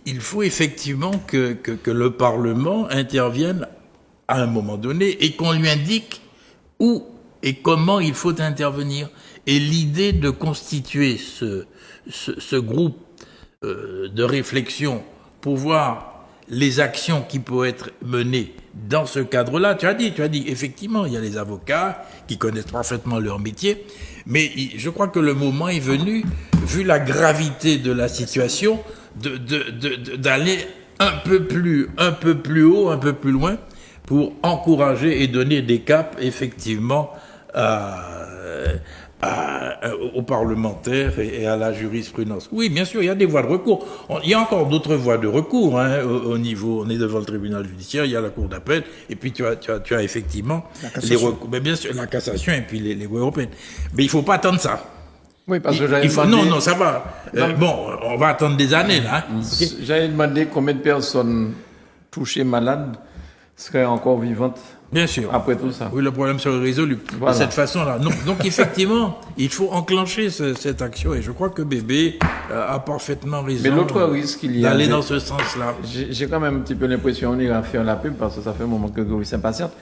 Il faut effectivement que le Parlement intervienne à un moment donné et qu'on lui indique où et comment il faut intervenir. Et l'idée de constituer ce groupe de réflexion pour voir les actions qui peuvent être menées dans ce cadre-là, tu as dit, effectivement, il y a les avocats qui connaissent parfaitement leur métier, mais je crois que le moment est venu, vu la gravité de la situation, d'aller un peu plus haut, un peu plus loin, pour encourager et donner des caps, effectivement, aux parlementaires et à la jurisprudence. Oui, bien sûr, il y a des voies de recours. Il y a encore d'autres voies de recours au niveau. On est devant le tribunal judiciaire, il y a la cour d'appel, et puis tu as effectivement les recours. Mais bien sûr, la cassation et puis les voies européennes. Mais il ne faut pas attendre ça. Oui, parce que j'avais demandé... Non, ça va. Bon, on va attendre des années là. Hein. J'avais demandé combien de personnes touchées malades seraient encore vivantes. Bien sûr. Après tout ça. Oui, le problème serait résolu de cette façon-là. Donc effectivement, il faut enclencher cette action. Et je crois que Bébé a parfaitement raison. Mais l'autre risque, il y a... d'aller dans ce sens-là. J'ai quand même un petit peu l'impression, on ira faire la pub parce que ça fait un moment que Grégory s'impatiente.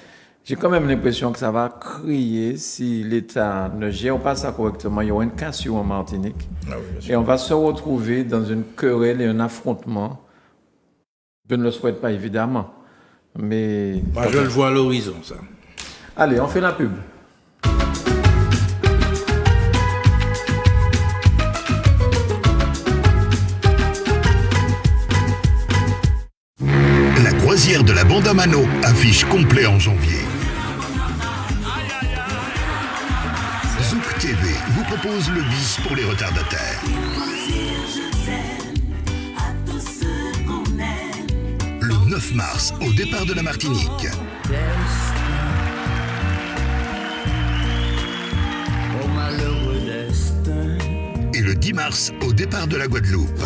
J'ai quand même l'impression que ça va crier si l'État ne gère pas ça correctement. Il y aura une cassure en Martinique. Ah oui, bien sûr. Et on va se retrouver dans une querelle et un affrontement. Je ne le souhaite pas, évidemment. Mais... Moi, je le vois à l'horizon, ça. Allez, on fait la pub. La croisière de la bande à Mano affiche complet en janvier. Zouk TV vous propose le bis pour les retardataires. Le 9 mars, au départ de la Martinique. Et le 10 mars, au départ de la Guadeloupe.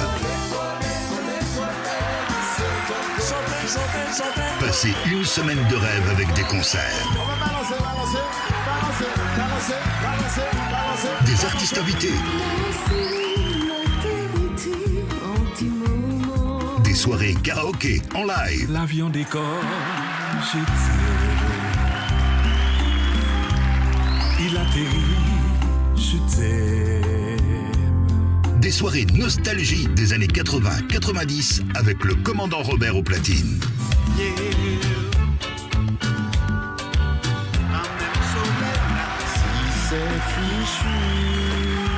Passez une semaine de rêve avec des concerts. Des artistes invités. Des soirées karaoké en live. L'avion décolle, je tire. Il atterrit, je t'aime. Des soirées nostalgie des années 80-90 avec le commandant Robert aux platines.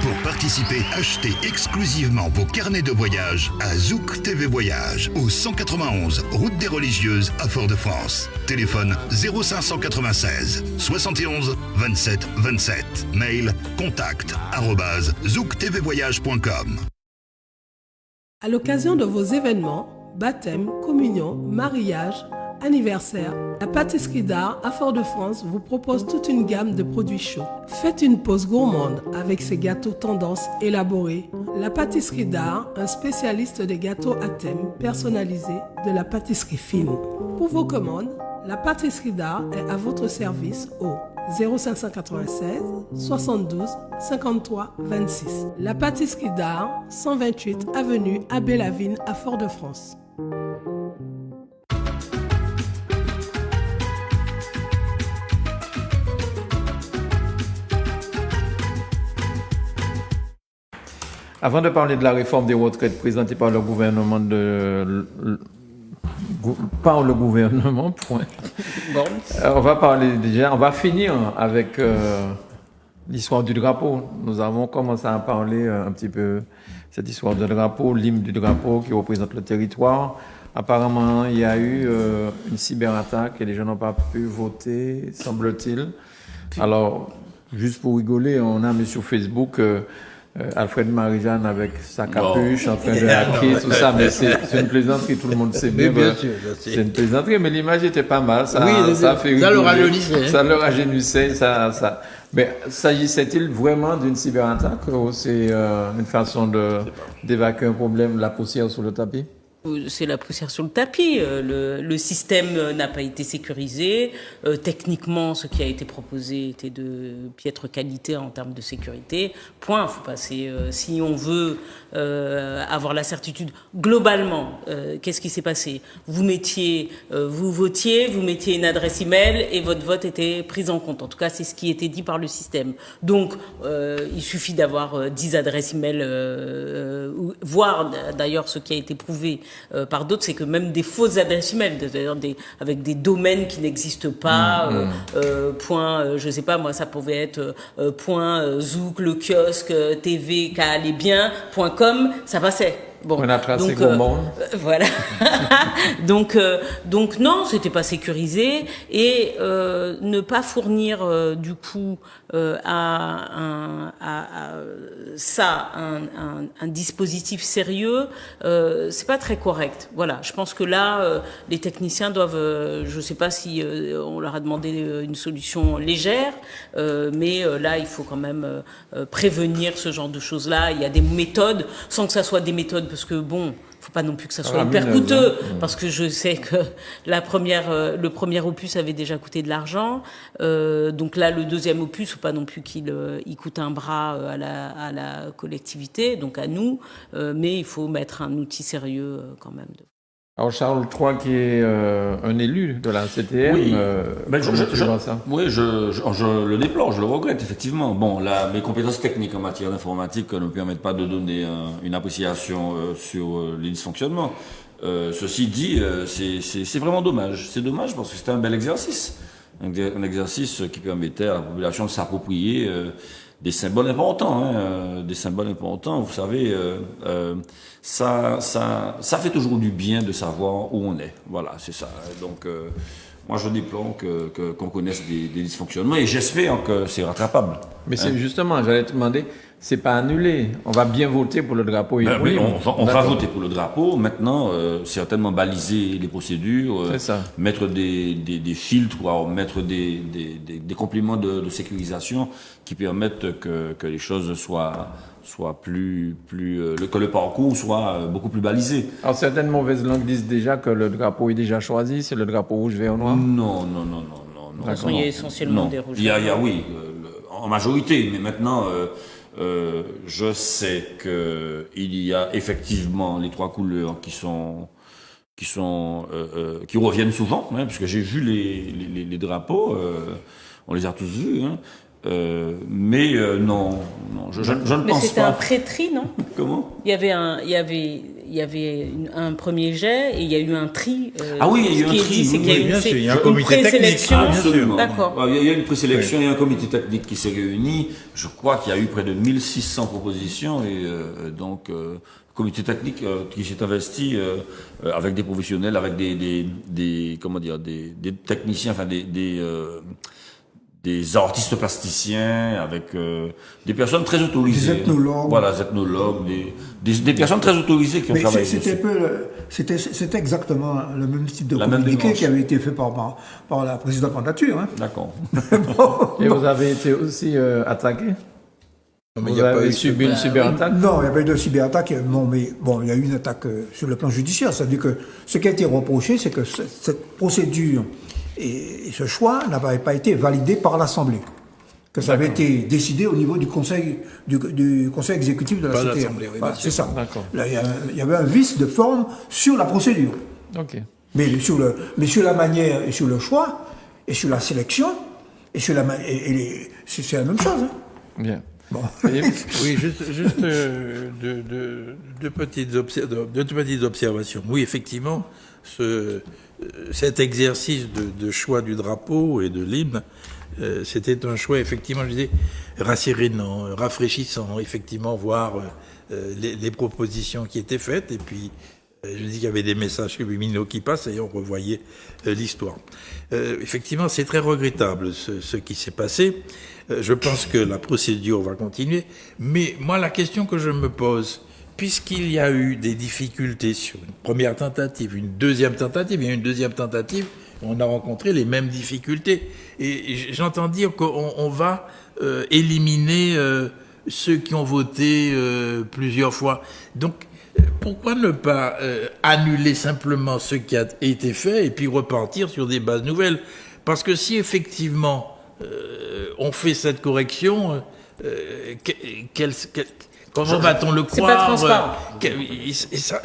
Pour participer, achetez exclusivement vos carnets de voyage à Zouk TV Voyage, au 191 route des Religieuses à Fort-de-France. Téléphone 0596 71 27 27. Mail contact@zouktvvoyage.com. À l'occasion de vos événements, baptême, communion, mariage, anniversaire, la pâtisserie d'art à Fort-de-France vous propose toute une gamme de produits chauds. Faites une pause gourmande avec ses gâteaux tendance élaborés. La pâtisserie d'art, un spécialiste des gâteaux à thème personnalisés de la pâtisserie fine. Pour vos commandes, la pâtisserie d'art est à votre service au 0596 72 53 26. La pâtisserie d'art, 128 avenue Abbé Lavigne à Fort-de-France. Avant de parler de la réforme des retraites présentée par le gouvernement par le gouvernement, point. Bon. On va finir avec l'histoire du drapeau. Nous avons commencé à parler un petit peu cette histoire du drapeau, l'hymne du drapeau qui représente le territoire. Apparemment, il y a eu une cyberattaque et les gens n'ont pas pu voter, semble-t-il. Alors, juste pour rigoler, on a mis sur Facebook Alfred Marie-Jeanne avec sa capuche en train de hacker, tout ça, mais c'est une plaisanterie, tout le monde sait bien. Bien sûr, c'est une plaisanterie, mais l'image était pas mal. Ça, oui, ça fait rigoler. Ça le rajeunissait. Ça le rajeunissait. Mais s'agissait-il vraiment d'une cyberattaque ou c'est une façon d'évacuer un problème, la poussière sous le tapis? C'est la poussière sur le tapis. Le système n'a pas été sécurisé. Techniquement, ce qui a été proposé était de piètre qualité en termes de sécurité. Point. Faut passer. Si on veut avoir la certitude globalement, qu'est-ce qui s'est passé? Vous votiez, vous mettiez une adresse email et votre vote était pris en compte. En tout cas, c'est ce qui était dit par le système. Donc, il suffit d'avoir 10 adresses email, voire d'ailleurs ce qui a été prouvé par d'autres, c'est que même des fausses adresses email, avec des domaines qui n'existent pas, point, je sais pas moi, ça pouvait être point Zouk, le kiosque, TV, qui allait bien, .com, ça passait. Bon, on a tracé voilà. donc non, c'était pas sécurisé et ne pas fournir du coup à un dispositif sérieux, c'est pas très correct. Voilà, je pense que là les techniciens doivent, je sais pas si on leur a demandé une solution légère, mais là il faut quand même prévenir ce genre de choses-là. Il y a des méthodes, sans que ça soit des méthodes, parce que bon, faut pas non plus que ça soit hyper coûteux, parce que je sais que le premier opus avait déjà coûté de l'argent, donc là le deuxième opus, faut pas non plus qu'il coûte un bras à la collectivité, donc à nous, mais il faut mettre un outil sérieux quand même. Alors Charles III, qui est un élu de la CTM, oui, oui, je le déplore, je le regrette effectivement. Bon, mes compétences techniques en matière d'informatique ne me permettent pas de donner une appréciation sur les dysfonctionnements. Ceci dit, c'est vraiment dommage. C'est dommage parce que c'était un bel exercice, un exercice qui permettait à la population de s'approprier des symboles importants, des symboles importants. Vous savez, ça fait toujours du bien de savoir où on est. Voilà, c'est ça. Donc, moi, je déplore qu'on connaisse des dysfonctionnements et j'espère que c'est rattrapable. Mais c'est justement, j'allais te demander, c'est pas annulé. On va bien voter pour le drapeau. On va voter pour le drapeau. Maintenant, certainement baliser les procédures, mettre des filtres, ou mettre des compléments de sécurisation qui permettent que les choses soient que le parcours soit beaucoup plus balisé. Alors certaines mauvaises langues disent déjà que le drapeau est déjà choisi, c'est le drapeau rouge, vert, noir. Non. De toute façon, il y a essentiellement des rouges. Il y a oui, en majorité, mais maintenant. Je sais que il y a effectivement les trois couleurs qui reviennent souvent, puisque j'ai vu les drapeaux, on les a tous vus, mais non, je ne pense pas. Mais c'était un pré-tri, non? Comment? Il y avait un premier jet et il y a eu un tri. Oui, il y a eu un tri. Il y a un comité technique. Absolument. D'accord. Il y a une présélection, il y a un comité technique qui s'est réuni. Je crois qu'il y a eu près de 1600 propositions et donc comité technique qui s'est investi avec des professionnels, avec des techniciens, enfin des artistes plasticiens, avec des personnes très autorisées. Des ethnologues. Voilà, des ethnologues, des personnes très autorisées qui ont Mais travaillé c'était dessus. c'était exactement le même type de La même communiqué démarche. qui avait été fait par la présidente mandature. Hein. D'accord. Et vous avez été aussi attaqué? Mais il Vous y a pas avez eu subi une cyberattaque? Non, il n'y a pas eu de cyberattaque. Non, mais bon, il y a eu une attaque sur le plan judiciaire. C'est-à-dire que ce qui a été reproché, c'est que cette procédure et ce choix n'avait pas été validé par l'Assemblée. Que ça avait été décidé au niveau du conseil, du conseil exécutif de la Pas CTM. l'Assemblée, oui, Voilà, bien c'est sûr. ça. D'accord. Là, il y avait un vice de forme sur la procédure. Ok. Mais sur la manière et sur le choix, et sur la sélection, et sur c'est la même chose. Hein. Bien. Bon. Oui, juste deux petites observations. Oui, effectivement, cet exercice de choix du drapeau et de l'hymne, c'était un choix, effectivement, je disais, rassérénant, rafraîchissant, effectivement, voir les propositions qui étaient faites, et puis je dis qu'il y avait des messages subliminaux qui passent, et on revoyait l'histoire. Effectivement, c'est très regrettable ce qui s'est passé. Je pense que la procédure va continuer, mais moi, la question que je me pose, puisqu'il y a eu des difficultés sur une première tentative, une deuxième tentative, et une deuxième tentative, on a rencontré les mêmes difficultés. Et j'entends dire qu'on va éliminer ceux qui ont voté plusieurs fois. Donc, pourquoi ne pas annuler simplement ce qui a été fait et puis repartir sur des bases nouvelles? Parce que si effectivement on fait cette correction, comment va-t-on le C'est pas croire? transparent.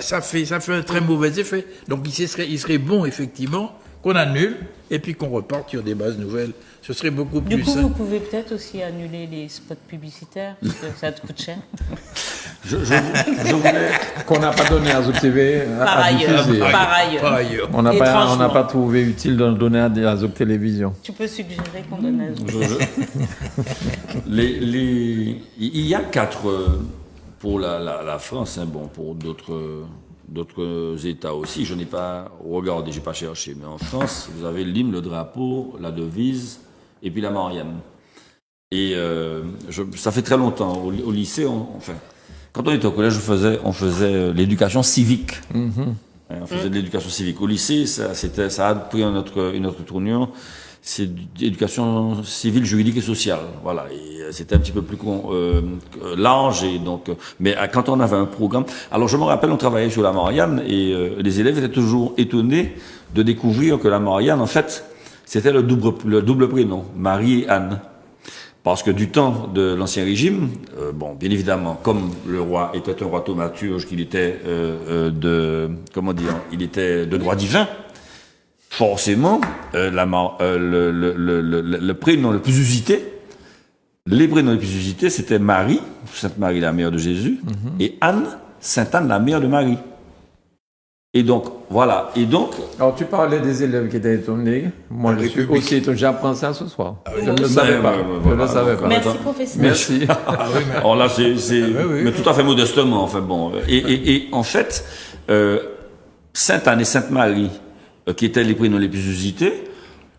Ça fait un très mauvais effet. Donc il serait bon effectivement qu'on annule et puis qu'on reparte sur des bases nouvelles. Ce serait beaucoup Du plus coup, vous simple. pouvez peut-être aussi annuler les spots publicitaires, parce que ça te coûte cher. Je voulais... Qu'on n'a pas donné à Zouk TV Par à ailleurs. diffuser. Par ailleurs. Par ailleurs. On n'a Étrangement. pas trouvé utile de le donner à Zouk Télévision. Tu peux suggérer qu'on donne à Il y a 4 pour la France, hein, bon, pour d'autres États aussi. Je n'ai pas regardé, j'ai pas cherché, mais en France, vous avez l'hymne, le drapeau, la devise et puis la Marianne. Et ça fait très longtemps au lycée, enfin, quand on était au collège, on faisait l'éducation civique. On faisait de l'éducation civique. Au lycée, ça a pris une autre tournure. C'est l'éducation civile, juridique et sociale. Voilà. Et c'était un petit peu plus large. Et donc, mais quand on avait un programme, alors je me rappelle, on travaillait sur la Marianne et les élèves étaient toujours étonnés de découvrir que la Marianne, en fait, c'était le double prénom, Marie et Anne. Parce que du temps de l'Ancien Régime, bon, bien évidemment, comme le roi était un roi thaumaturge, qu'il était il était de droit divin, forcément, le prénom le plus usité, les prénoms les plus usités, c'était Marie, Sainte Marie, la mère de Jésus, et Anne, Sainte Anne, la mère de Marie. Et donc, voilà. Et donc. Alors, tu parlais des élèves qui étaient étonnés. Moi, je suis aussi étonné. J'apprends ça ce soir. Je ne le savais pas. Je ne le savais pas. Merci, professeur. Merci. Alors là, mais tout à fait modestement, enfin bon. Et en fait, Sainte Anne et Sainte Marie, qui étaient les prénoms les plus usités,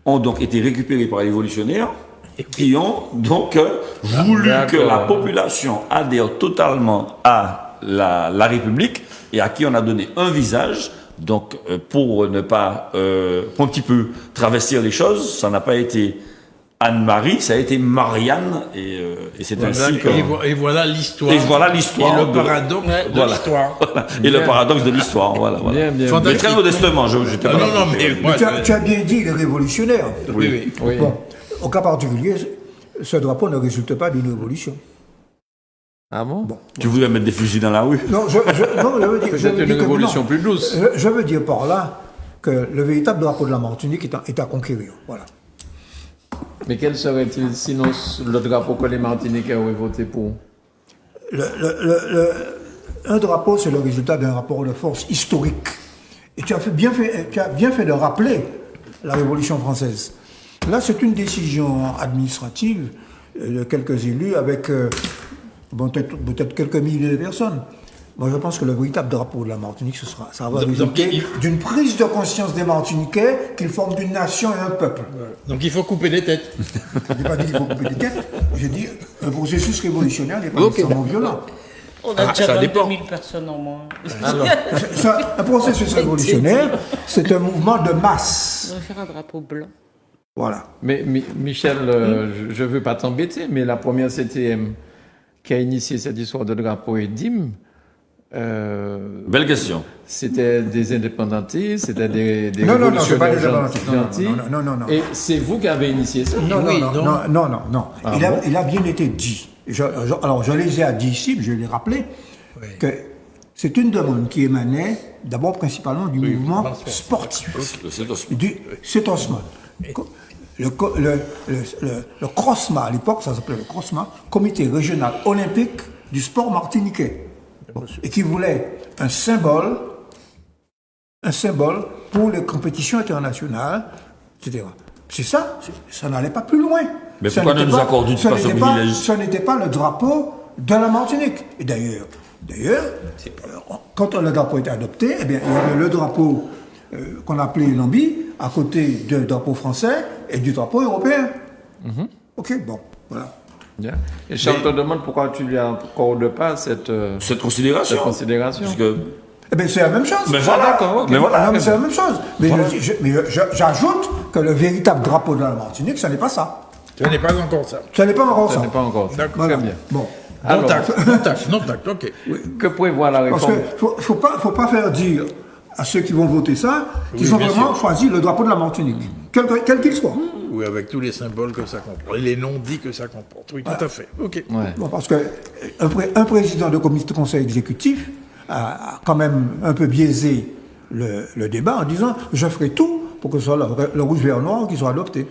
ont donc été récupérés par les révolutionnaires, qui ont donc voulu que la population adhère totalement à la République, et à qui on a donné un visage, donc pour ne pas un petit peu travestir les choses, ça n'a pas été Anne-Marie, ça a été Marianne, et c'est ainsi que... Et voilà l'histoire. Et voilà l'histoire. Et le paradoxe de l'histoire. Et le paradoxe de l'histoire, voilà. Bien, bien. Mais très modestement, j'étais pas... Non, mais moi, Tu as bien dit les révolutionnaires. oui. Oui. Bon, au cas particulier, ce drapeau ne résulte pas d'une révolution. Ah bon, Tu voulais mettre des fusils dans la rue? Non, je veux dire, peut-être une révolution plus douce. Je veux dire par là que le véritable drapeau de la Martinique est à conquérir. Voilà. Mais quel serait-il sinon le drapeau que les Martiniquais auraient voté pour? Un drapeau, c'est le résultat d'un rapport de force historique. Et tu as bien fait de rappeler la Révolution française. Là, c'est une décision administrative de quelques élus avec peut-être quelques milliers de personnes. Moi, je pense que le véritable drapeau de la Martinique, ça va résulter d'une prise de conscience des Martiniquais qu'ils forment une nation et un peuple. Donc il faut couper des têtes. Je n'ai pas dit qu'il faut couper des têtes, j'ai dit un processus révolutionnaire n'est pas nécessairement violent. On a déjà 22 000 personnes en moins. Alors, Un processus révolutionnaire, c'est un mouvement de masse. On va faire un drapeau blanc. Voilà. mais Michel, je ne veux pas t'embêter, mais la première CTM qui a initié cette histoire de drapeau et d'hymne, Belle question. c'était des indépendantistes, c'était des Non, c'est pas des révolutionnaires indépendantistes. gentils. Non. Et c'est vous qui avez initié ça. Non. Ah Il a bien été dit. Alors, je les ai dit ici, je l'ai rappelé, que c'est une demande qui émanait d'abord principalement du mouvement sportif. Du CETOSMA. Le CROSMA, à l'époque, ça s'appelait le CROSMA, Comité régional olympique du sport martiniquais. Et qui voulait un symbole pour les compétitions internationales, etc. C'est ça, ça n'allait pas plus loin. Mais pourquoi ne nous accordons pas ce privilège? Ce n'était pas le drapeau de la Martinique. Et d'ailleurs, quand le drapeau était adopté, eh bien, il y avait le drapeau qu'on appelait l'Ambi, à côté du drapeau français et du drapeau européen. Ok, bon, voilà. Bien. Et Charles te demande pourquoi tu lui accordes pas cette considération. considération. Parce que Eh bien, c'est la même chose. Mais voilà, d'accord, ok. mais voilà. Non, mais c'est la même chose. Mais Voilà. j'ajoute que le véritable drapeau de la Martinique, ce n'est pas ça. Ce n'est pas encore ça. Ce n'est pas encore ça. Ce n'est pas encore ça. D'accord. Voilà. Très bien. Bon. Alors, Non tact, ok. que prévoit la Parce réforme? qu'il ne faut pas faire dire à ceux qui vont voter ça qu'ils ont bien vraiment sûr. choisi le drapeau de la Martinique, quel qu'il soit. Oui, avec tous les symboles que ça comporte. Et les non-dits que ça comporte. Oui, tout à fait. Ok. Ouais. Bon, parce qu'un président de comité de conseil exécutif a quand même un peu biaisé le débat en disant « je ferai tout pour que ce soit le rouge, vert, noir qui soit adopté ».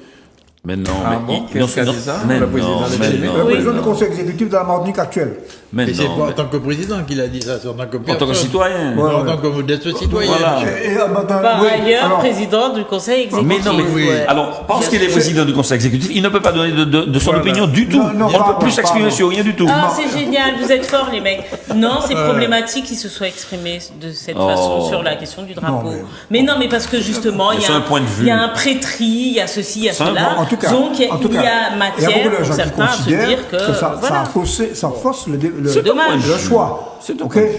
Mais non, Ah mais bon, qu'est-ce qu'a dit ça, le président de mais Chili? non. Le président du conseil exécutif de la Martinique actuelle. Mais Et c'est non, pas en mais- tant que président qu'il a dit ça, c'est en tant que en tant que personne. citoyen. Ouais. En tant que modeste citoyen. Voilà. Par oui, ailleurs, alors, président du conseil exécutif. Mais non, mais ouais. alors, parce qu'il est président du conseil exécutif, il ne peut pas donner de son Voilà. opinion du tout. Non, Il ne pardon, peut plus s'exprimer pardon. sur rien du tout. Ah, c'est génial, vous êtes forts, les mecs. Non, c'est problématique qu'ils se soient exprimés de cette façon sur la question du drapeau. Non, mais non, mais parce que justement, il y c'est a un point de vue. il y a un prêtris, il y a ceci, il y a C'est un- cela. en tout cas, Donc, il y a il y a matière beaucoup de pour gens qui certains à se considèrent dire que. ça voilà. fausse le C'est dommage. le choix. C'est un Ok. point de vue.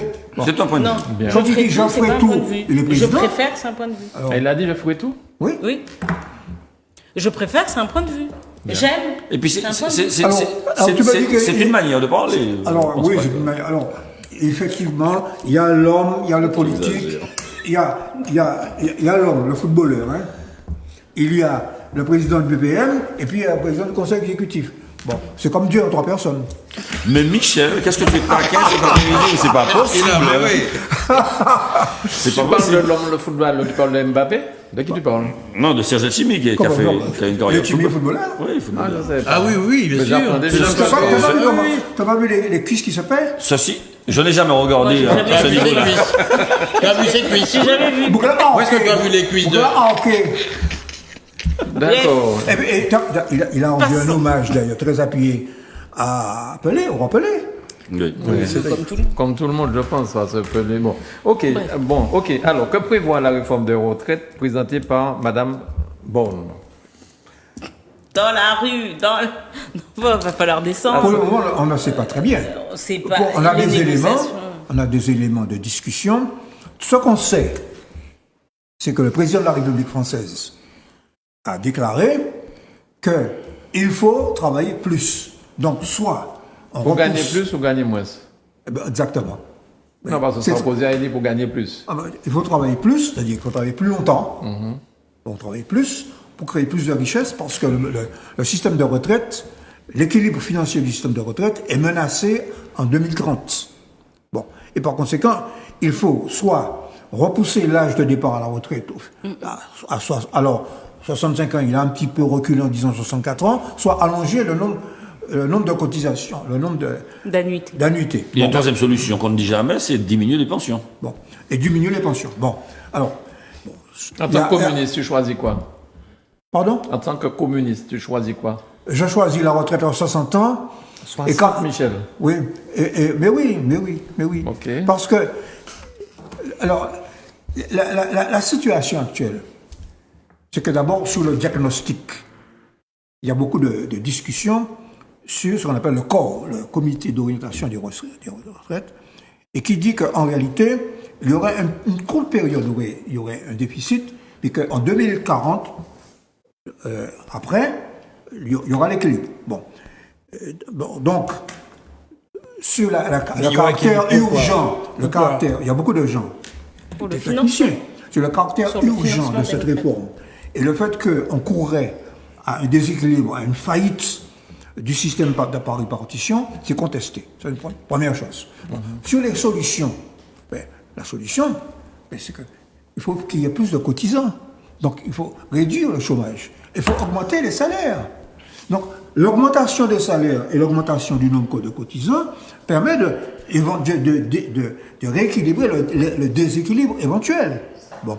C'est un point de Non, vue. Bien. Quand il dit c'est j'en pas ferai un tout, point de vue. il est Je président. préfère, c'est un point de vue. Et il a dit, je ferai tout? Oui. Je préfère, c'est un point de vue. J'aime. Et puis, c'est un point de vue. Alors, tu m'as dit que- c'est une manière de parler. Alors, Je pense oui, pas. alors, effectivement, il y a l'homme, il y a le politique, il y a l'homme, le footballeur, hein. Il y a le président du BPM, et puis il y a le président du conseil exécutif. Bon, c'est comme Dieu en trois personnes. Mais Michel, qu'est-ce que tu es taquin cet après-midi? C'est pas possible. C'est Tu pas parles de possible. l'homme, le football, tu parles de Mbappé? De qui tu parles? Non, de Serge Chimi qui a Comment, fait non, qui a une il carrière est timide de football. footballeur. Oui, footballeur. je savais pas. Ah oui, il est Mais sûr. j'apprendais C'est des ce choses. que T'as pas fait- vu oui, comment- oui. t'as pas vu les cuisses qui se paient? Ceci, je n'ai jamais regardé Moi, j'ai à ce jamais T'as vu ses niveau-là. cuisses? T'as vu ses cuisses? J'ai jamais vu. Où est-ce que tu as vu les cuisses de... Ok. D'accord. Il a rendu un Passons. hommage d'ailleurs très appuyé à Pelé, au grand Pelé. Oui. Comme tout le monde, je pense, ça se peut. Mais bon. Ok, bon, ok. Alors, que prévoit la réforme des retraites présentée par Madame Borne? Dans la rue, va falloir descendre. Pour le moment, on ne sait pas très bien. C'est pas. On a les des éléments, négociations. on a des éléments de discussion. Ce qu'on sait, c'est que le président de la République française a déclaré qu'il faut travailler plus. Donc, soit on Pour gagner repousse- plus ou gagner moins? Eh ben, exactement. Non, parce que C'est- ça opposé à Elie pour gagner plus. Ah ben, il faut travailler plus, c'est-à-dire qu'il faut travailler plus longtemps. On travaille plus pour créer plus de richesses parce que le système de retraite, l'équilibre financier du système de retraite est menacé en 2030. Bon. Et par conséquent, il faut soit repousser l'âge de départ à la retraite alors 65 ans, il a un petit peu reculé en disant 64 ans, soit allonger le nombre de cotisations, le nombre D'annuité. d'annuités. Il y a une troisième solution qu'on ne dit jamais, c'est de diminuer les pensions. Bon. Et diminuer les pensions. Bon. Alors. En il y tant a- que communiste, tu choisis quoi? Pardon? En tant que communiste, tu choisis quoi? je choisis la retraite à 60 ans. 60, Michel. Oui, mais oui. Ok. Parce que, alors, la situation actuelle, c'est que d'abord, sur le diagnostic, il y a beaucoup de discussions sur ce qu'on appelle le COR, le Comité d'orientation des retraites, et qui dit qu'en réalité, il y aurait une courte période où il y aurait un déficit, et qu'en 2040, après, il y aura l'équilibre. Bon, donc, sur le caractère urgent, il y a beaucoup de gens, Pour le des techniciens, financement. sur le caractère Sur le urgent financement de des cette retraites. réforme, et le fait qu'on courrait à un déséquilibre, à une faillite du système de par répartition, c'est contesté. C'est une première chose. Bon. Sur les solutions, la solution, c'est qu'il faut qu'il y ait plus de cotisants. Donc il faut réduire le chômage. Il faut augmenter les salaires. Donc l'augmentation des salaires et l'augmentation du nombre de cotisants permet de rééquilibrer le déséquilibre éventuel. Bon.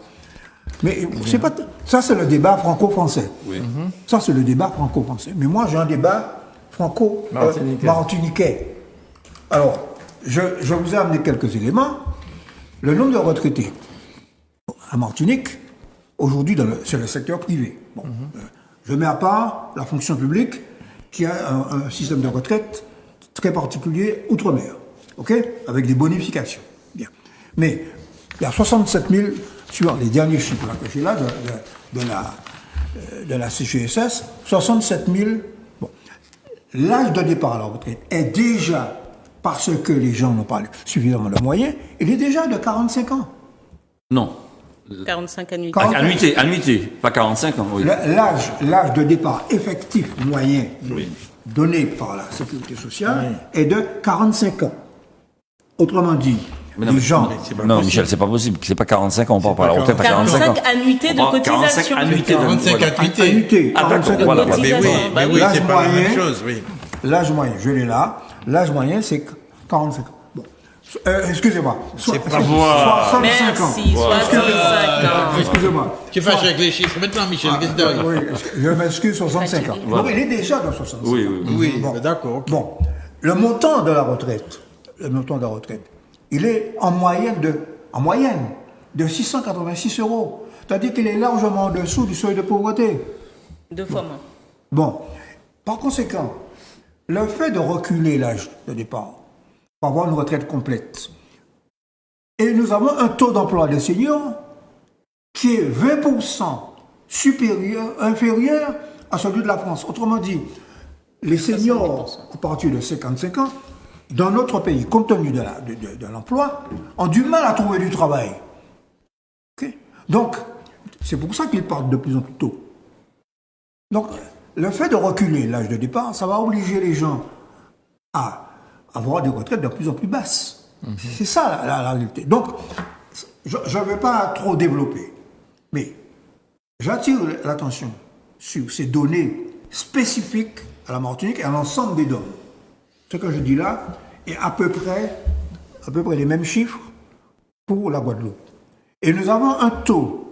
Mais c'est pas, ça, c'est le débat franco-français. Oui. Ça, c'est le débat franco-français. Mais moi, j'ai un débat franco-martiniquais. Alors, je vous ai amené quelques éléments. Le nombre de retraités à Martinique, aujourd'hui, c'est le secteur privé. Bon, je mets à part la fonction publique qui a un système de retraite très particulier outre-mer, ok, avec des bonifications. Bien. Mais il y a 67 000, sur les derniers chiffres là, que j'ai là, de la CGSS, 67 000. Bon. L'âge de départ à la retraite est déjà, parce que les gens n'ont pas suffisamment de moyens, il est déjà de 45 ans. Non. 45 annuités. Annuité, pas 45 ans. Oui. L'âge de départ effectif moyen donné par la sécurité sociale est de 45 ans. Autrement dit, les gens... Non, Michel, c'est pas possible. C'est pas 45 ans, on part par la retraite à 45 ans. 45 annuités de cotisation. 45 annuités. 45 annuités. Ah, d'accord, voilà. Mais oui, L'âge c'est pas la même moyen, chose, oui. L'âge moyen, je l'ai là. L'âge moyen, c'est 45 ans. Bon. Excusez-moi. C'est pas 65 ans. Merci, 65 ans. Excusez-moi. Tu fâches avec les chiffres maintenant, Michel, qu'est-ce que t'arrives? Oui, je m'excuse, 65 ans. Voilà. Donc, il est déjà dans 65 ans. Oui. Oui, Bon. d'accord. Ok. Bon, le montant de la retraite, il est en moyenne de 686 €. C'est-à-dire qu'il est largement en dessous du seuil de pauvreté. 2 fois moins. Bon, par conséquent, le fait de reculer l'âge de départ pour avoir une retraite complète, et nous avons un taux d'emploi des seniors qui est 20% inférieur à celui de la France. Autrement dit, les seniors à partir de 55 ans, dans notre pays, compte tenu de l'emploi, ont du mal à trouver du travail. Okay? Donc, c'est pour ça qu'ils partent de plus en plus tôt. Donc, le fait de reculer l'âge de départ, ça va obliger les gens à avoir des retraites de plus en plus basses. C'est ça la réalité. Donc, je ne vais pas trop développer, mais j'attire l'attention sur ces données spécifiques à la Martinique et à l'ensemble des DOM. Ce que je dis là est à peu près les mêmes chiffres pour la Guadeloupe. Et nous avons un taux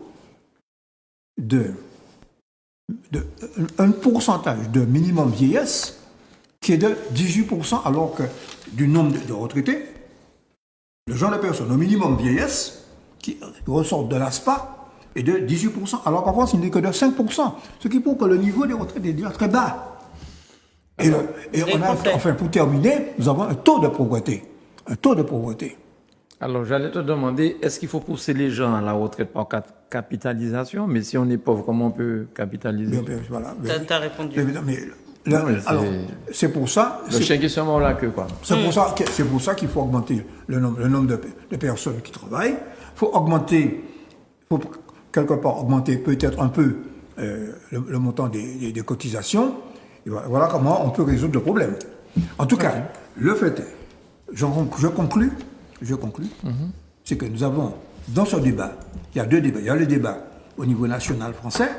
un pourcentage de minimum vieillesse qui est de 18%, alors que du nombre de retraités, le genre de personnes au minimum vieillesse qui ressortent de l'ASPA est de 18%, alors qu'en France, il n'est que de 5%, ce qui prouve que le niveau des retraites est déjà très bas. Et enfin, pour terminer, nous avons un taux de pauvreté. Alors, j'allais te demander, est-ce qu'il faut pousser les gens à la retraite par capitalisation? Mais si on est pauvre, comment on peut capitaliser? Voilà. T'as répondu. Alors, c'est pour ça... Le chien qui se mord la queue, quoi. C'est pour ça qu'il faut augmenter le nombre de personnes qui travaillent. Il faut quelque part augmenter peut-être un peu le montant des cotisations. Et voilà comment on peut résoudre le problème. En tout cas, le fait est, je conclus, c'est que nous avons, dans ce débat, il y a deux débats. Il y a le débat au niveau national français,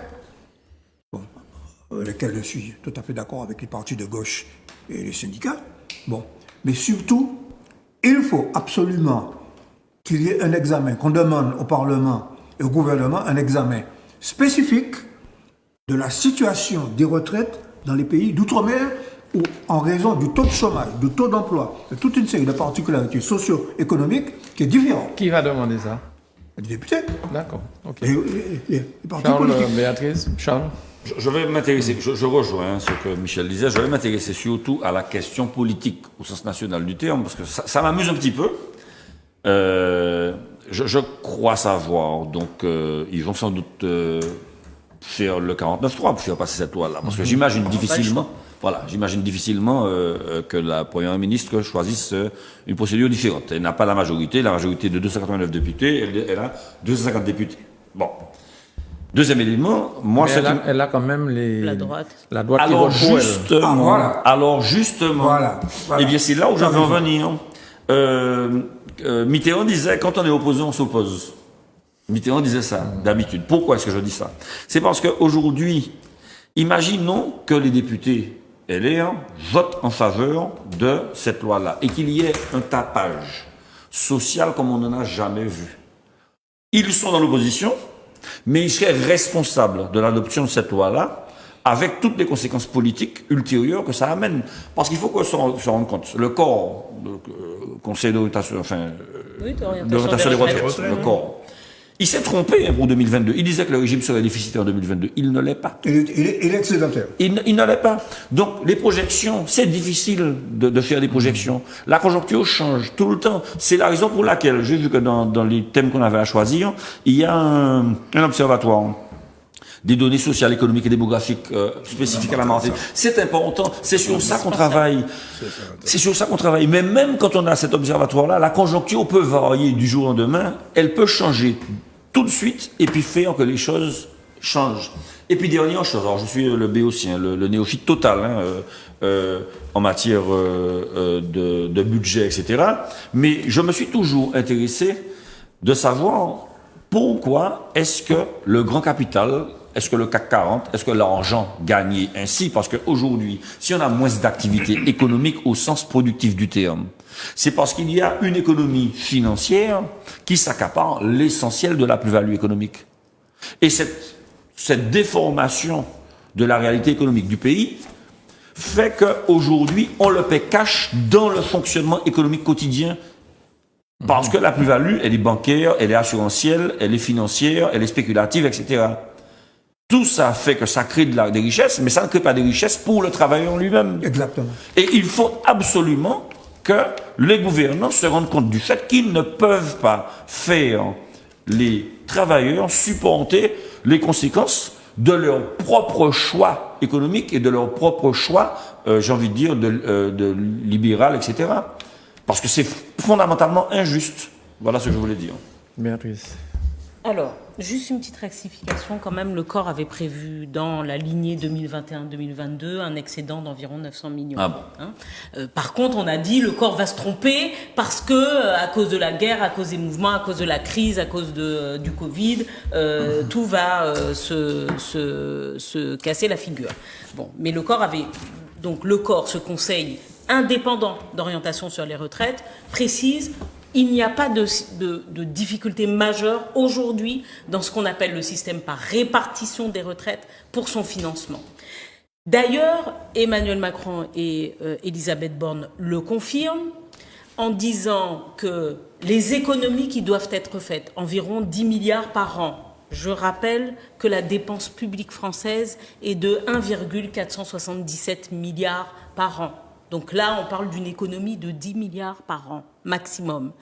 lequel je suis tout à fait d'accord avec les partis de gauche et les syndicats. Bon, mais surtout, il faut absolument qu'il y ait un examen, qu'on demande au Parlement et au gouvernement un examen spécifique de la situation des retraites dans les pays d'outre-mer où, en raison du taux de chômage, du taux d'emploi, de toute une série de particularités socio-économiques qui est différente. Qui va demander ça? Les députés. D'accord. Ok. Les partis Charles, politiques. Béatrice, Charles. Je vais m'intéresser, je rejoins ce que Michel disait, je vais m'intéresser surtout à la question politique au sens national du terme, parce que ça m'amuse un petit peu. Je crois savoir, donc ils vont sans doute faire le 49.3 pour faire passer cette loi-là, parce que j'imagine difficilement que la Première ministre choisisse une procédure différente. Elle n'a pas la majorité de 289 députés, elle a 250 députés. Bon. Deuxième élément, moi, elle a quand même la droite. La droite alors qui vote pour elle. justement, voilà. alors justement, Voilà. eh bien c'est là où j'avais en venir. Mitterrand disait quand on est opposé, on s'oppose. Mitterrand disait ça d'habitude. Pourquoi est-ce que je dis ça? C'est parce qu'aujourd'hui, imaginons que les députés LR votent en faveur de cette loi-là et qu'il y ait un tapage social comme on n'en a jamais vu. Ils sont dans l'opposition, mais ils seraient responsables de l'adoption de cette loi-là avec toutes les conséquences politiques ultérieures que ça amène. Parce qu'il faut qu'on se rende compte. Le corps, le Conseil d'orientation, d'orientation des retraites, le corps, il s'est trompé pour 2022. Il disait que le régime serait déficitaire en 2022. Il ne l'est pas. Il est excédentaire. Il ne l'est pas. Donc, les projections, c'est difficile de faire des projections. La conjoncture change tout le temps. C'est la raison pour laquelle, j'ai vu que dans les thèmes qu'on avait à choisir, il y a un observatoire des données sociales, économiques et démographiques spécifiques à la Martinique. C'est important. C'est sur ça qu'on travaille. C'est sur ça qu'on travaille. Mais même quand on a cet observatoire-là, la conjoncture peut varier du jour au lendemain. Elle peut changer tout de suite et puis faire que les choses changent. Et puis dernière chose, alors je suis le béotien, le néophyte total en matière de budget, etc. Mais je me suis toujours intéressé de savoir pourquoi est-ce que le grand capital, est-ce que le CAC 40, est-ce que l'argent gagné ainsi, parce qu'aujourd'hui, si on a moins d'activité économique au sens productif du terme, c'est parce qu'il y a une économie financière qui s'accapare l'essentiel de la plus-value économique. Et cette déformation de la réalité économique du pays fait qu'aujourd'hui, on le paie cash dans le fonctionnement économique quotidien. Parce que la plus-value, elle est bancaire, elle est assurantielle, elle est financière, elle est spéculative, etc. Tout ça fait que ça crée des richesses, mais ça ne crée pas des richesses pour le travailleur lui-même. Exactement. Et il faut absolument que les gouvernants se rendent compte du fait qu'ils ne peuvent pas faire les travailleurs supporter les conséquences de leur propre choix économique et de leur propre choix, j'ai envie de dire, de libéral, etc. Parce que c'est fondamentalement injuste. Voilà ce que je voulais dire. Béatrice. Alors, juste une petite rectification quand même. Le corps avait prévu dans la lignée 2021-2022 un excédent d'environ 900 millions. Ah bon. Par contre, on a dit le corps va se tromper parce que à cause de la guerre, à cause des mouvements, à cause de la crise, à cause du Covid, tout va se casser la figure. Bon, mais le corps avait donc ce conseil indépendant d'orientation sur les retraites précise. Il n'y a pas de difficulté majeure aujourd'hui dans ce qu'on appelle le système par répartition des retraites pour son financement. D'ailleurs, Emmanuel Macron et Elisabeth Borne le confirment en disant que les économies qui doivent être faites, environ 10 milliards par an, je rappelle que la dépense publique française est de 1,477 milliards par an. Donc là, on parle d'une économie de 10 milliards par an, maximum,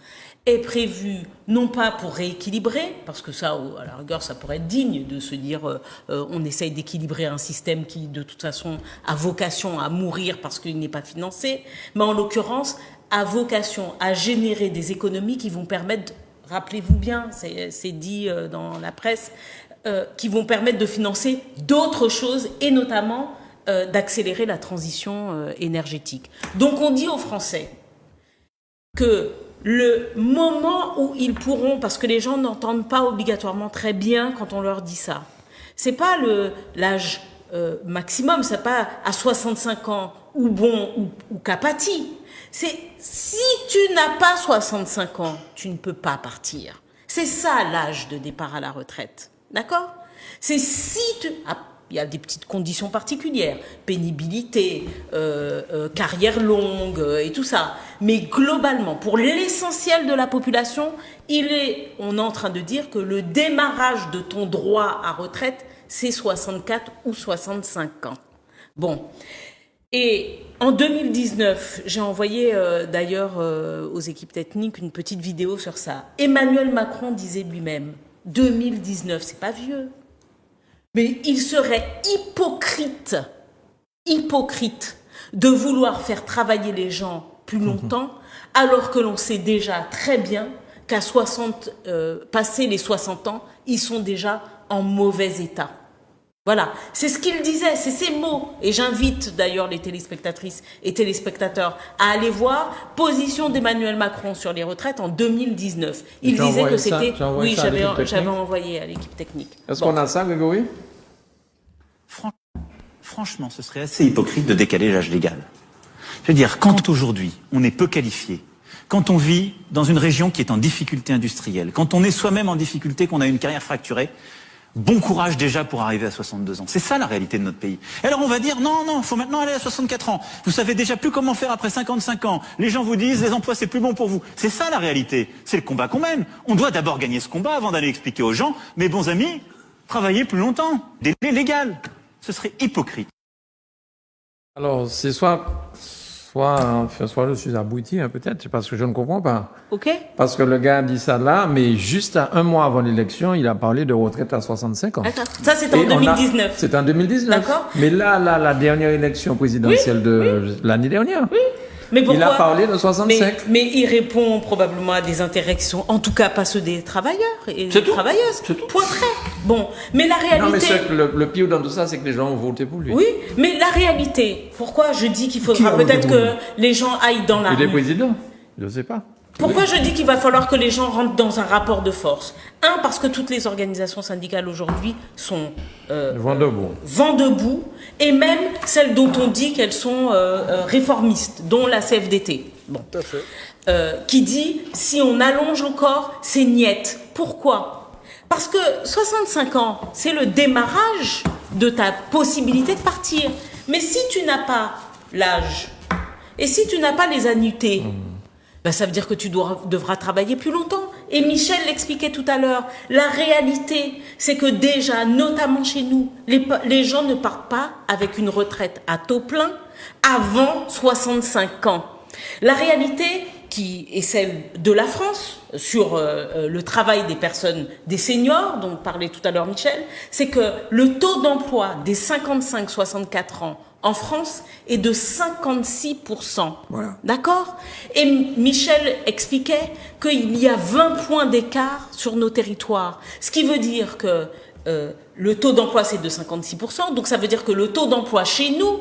est prévue non pas pour rééquilibrer, parce que ça, à la rigueur, ça pourrait être digne de se dire on essaye d'équilibrer un système qui, de toute façon, a vocation à mourir parce qu'il n'est pas financé, mais en l'occurrence, a vocation à générer des économies qui vont permettre, rappelez-vous bien, c'est dit dans la presse, qui vont permettre de financer d'autres choses et notamment d'accélérer la transition énergétique. Donc on dit aux Français que le moment où ils pourront, parce que les gens n'entendent pas obligatoirement très bien quand on leur dit ça, c'est pas l'âge maximum, c'est pas à 65 ans ou bon ou capati. C'est si tu n'as pas 65 ans, tu ne peux pas partir. C'est ça l'âge de départ à la retraite, d'accord ? C'est si tu Il y a des petites conditions particulières, pénibilité, carrière longue et tout ça. Mais globalement, pour l'essentiel de la population, on est en train de dire que le démarrage de ton droit à retraite, c'est 64 ou 65 ans. Bon. Et en 2019, j'ai envoyé d'ailleurs aux équipes techniques une petite vidéo sur ça. Emmanuel Macron disait lui-même, 2019, c'est pas vieux. Mais il serait hypocrite de vouloir faire travailler les gens plus longtemps, alors que l'on sait déjà très bien qu'à passé les 60 ans, ils sont déjà en mauvais état. Voilà, c'est ce qu'il disait, c'est ses mots. Et j'invite d'ailleurs les téléspectatrices et téléspectateurs à aller voir position d'Emmanuel Macron sur les retraites en 2019. Il disait que c'était... Oui, j'avais envoyé à l'équipe technique. Est-ce qu'on a ça, Grégory? Franchement, ce serait assez hypocrite de décaler l'âge légal. Je veux dire, quand aujourd'hui on est peu qualifié, quand on vit dans une région qui est en difficulté industrielle, quand on est soi-même en difficulté, qu'on a une carrière fracturée, bon courage déjà pour arriver à 62 ans. C'est ça la réalité de notre pays. Et alors on va dire non, il faut maintenant aller à 64 ans. Vous savez déjà plus comment faire après 55 ans. Les gens vous disent les emplois c'est plus bon pour vous. C'est ça la réalité. C'est le combat qu'on mène. On doit d'abord gagner ce combat avant d'aller expliquer aux gens, mes bons amis, travaillez plus longtemps. Délai légal. Ce serait hypocrite. Alors c'est soit je suis abouti, peut-être, parce que je ne comprends pas. Ok. Parce que le gars a dit ça là, mais juste à un mois avant l'élection, il a parlé de retraite à 65 ans. Attends, ça c'est en 2019. C'est en 2019. D'accord. Mais là, la dernière élection présidentielle de l'année dernière. Oui. Mais pourquoi? Il a parlé de 65. Mais il répond probablement à des intérêts qui sont, en tout cas, pas ceux des travailleurs et des travailleuses. Point très. Bon, mais la réalité... Non, mais le pire dans tout ça, c'est que les gens ont voté pour lui. Oui, mais la réalité, pourquoi je dis qu'il faudra peut-être que les gens aillent dans la rue? Il est président, je ne sais pas. Pourquoi je dis qu'il va falloir que les gens rentrent dans un rapport de force? Parce que toutes les organisations syndicales aujourd'hui sont vent debout, et même celles dont on dit qu'elles sont réformistes, dont la CFDT. Bon. Tout à fait. Qui dit, si on allonge encore, c'est niette. Pourquoi? Parce que 65 ans, c'est le démarrage de ta possibilité de partir. Mais si tu n'as pas l'âge, et si tu n'as pas les annuités, ça veut dire que tu devras travailler plus longtemps. Et Michel l'expliquait tout à l'heure. La réalité, c'est que déjà, notamment chez nous, les gens ne partent pas avec une retraite à taux plein avant 65 ans. La réalité, qui est celle de la France, sur le travail des personnes, des seniors, dont parlait tout à l'heure Michel, c'est que le taux d'emploi des 55-64 ans en France est de 56%. Voilà. D'accord? Et Michel expliquait qu'il y a 20 points d'écart sur nos territoires. Ce qui veut dire que le taux d'emploi, c'est de 56%. Donc ça veut dire que le taux d'emploi chez nous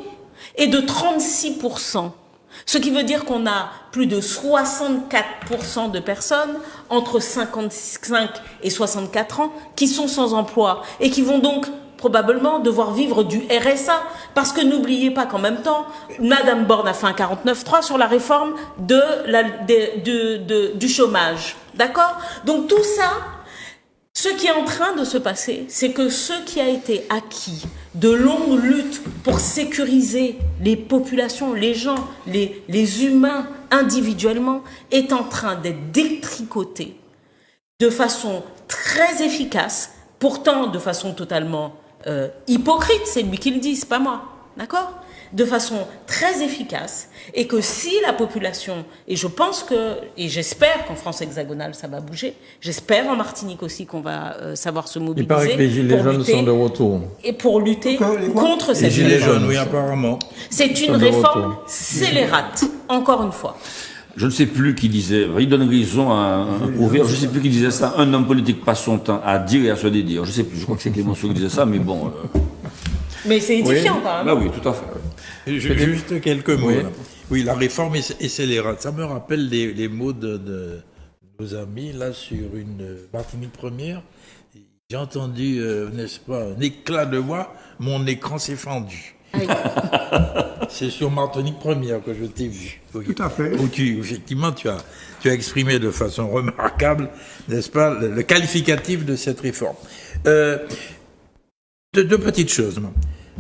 est de 36%. Ce qui veut dire qu'on a plus de 64% de personnes entre 55 et 64 ans qui sont sans emploi et qui vont donc probablement devoir vivre du RSA. Parce que n'oubliez pas qu'en même temps, Madame Borne a fait un 49.3 sur la réforme du chômage. D'accord? Donc tout ça, ce qui est en train de se passer, c'est que ce qui a été acquis de longues luttes pour sécuriser les populations, les gens, les humains individuellement, est en train d'être détricoté de façon très efficace, pourtant de façon totalement hypocrite, c'est lui qui le dit, c'est pas moi, d'accord? De façon très efficace, et que si la population, et je pense que, et j'espère qu'en France hexagonale ça va bouger, j'espère en Martinique aussi qu'on va savoir se mobiliser. Il paraît que les gilets jaunes sont de retour. Et pour lutter contre cette gilets jaunes, oui, apparemment. C'est une réforme scélérate, encore une fois. Je ne sais plus qui disait, il donne raison à ouvrir, je ne sais plus qui disait ça, un homme politique passe son temps à dire et à se dédire. Je ne sais plus, je crois que c'est Clémenceau qui disait ça, mais bon... Mais c'est édifiant quand même. Bah oui, tout à fait. Juste quelques mots. Oui, oui, la réforme est scélérate. Ça me rappelle les mots de nos amis là sur une Martinique première. J'ai entendu, n'est-ce pas, un éclat de voix, mon écran s'est fendu. C'est sur Martinique première que je t'ai vu. Oui. Tout à fait. Où effectivement, tu as exprimé de façon remarquable, n'est-ce pas, le qualificatif de cette réforme. Deux petites choses.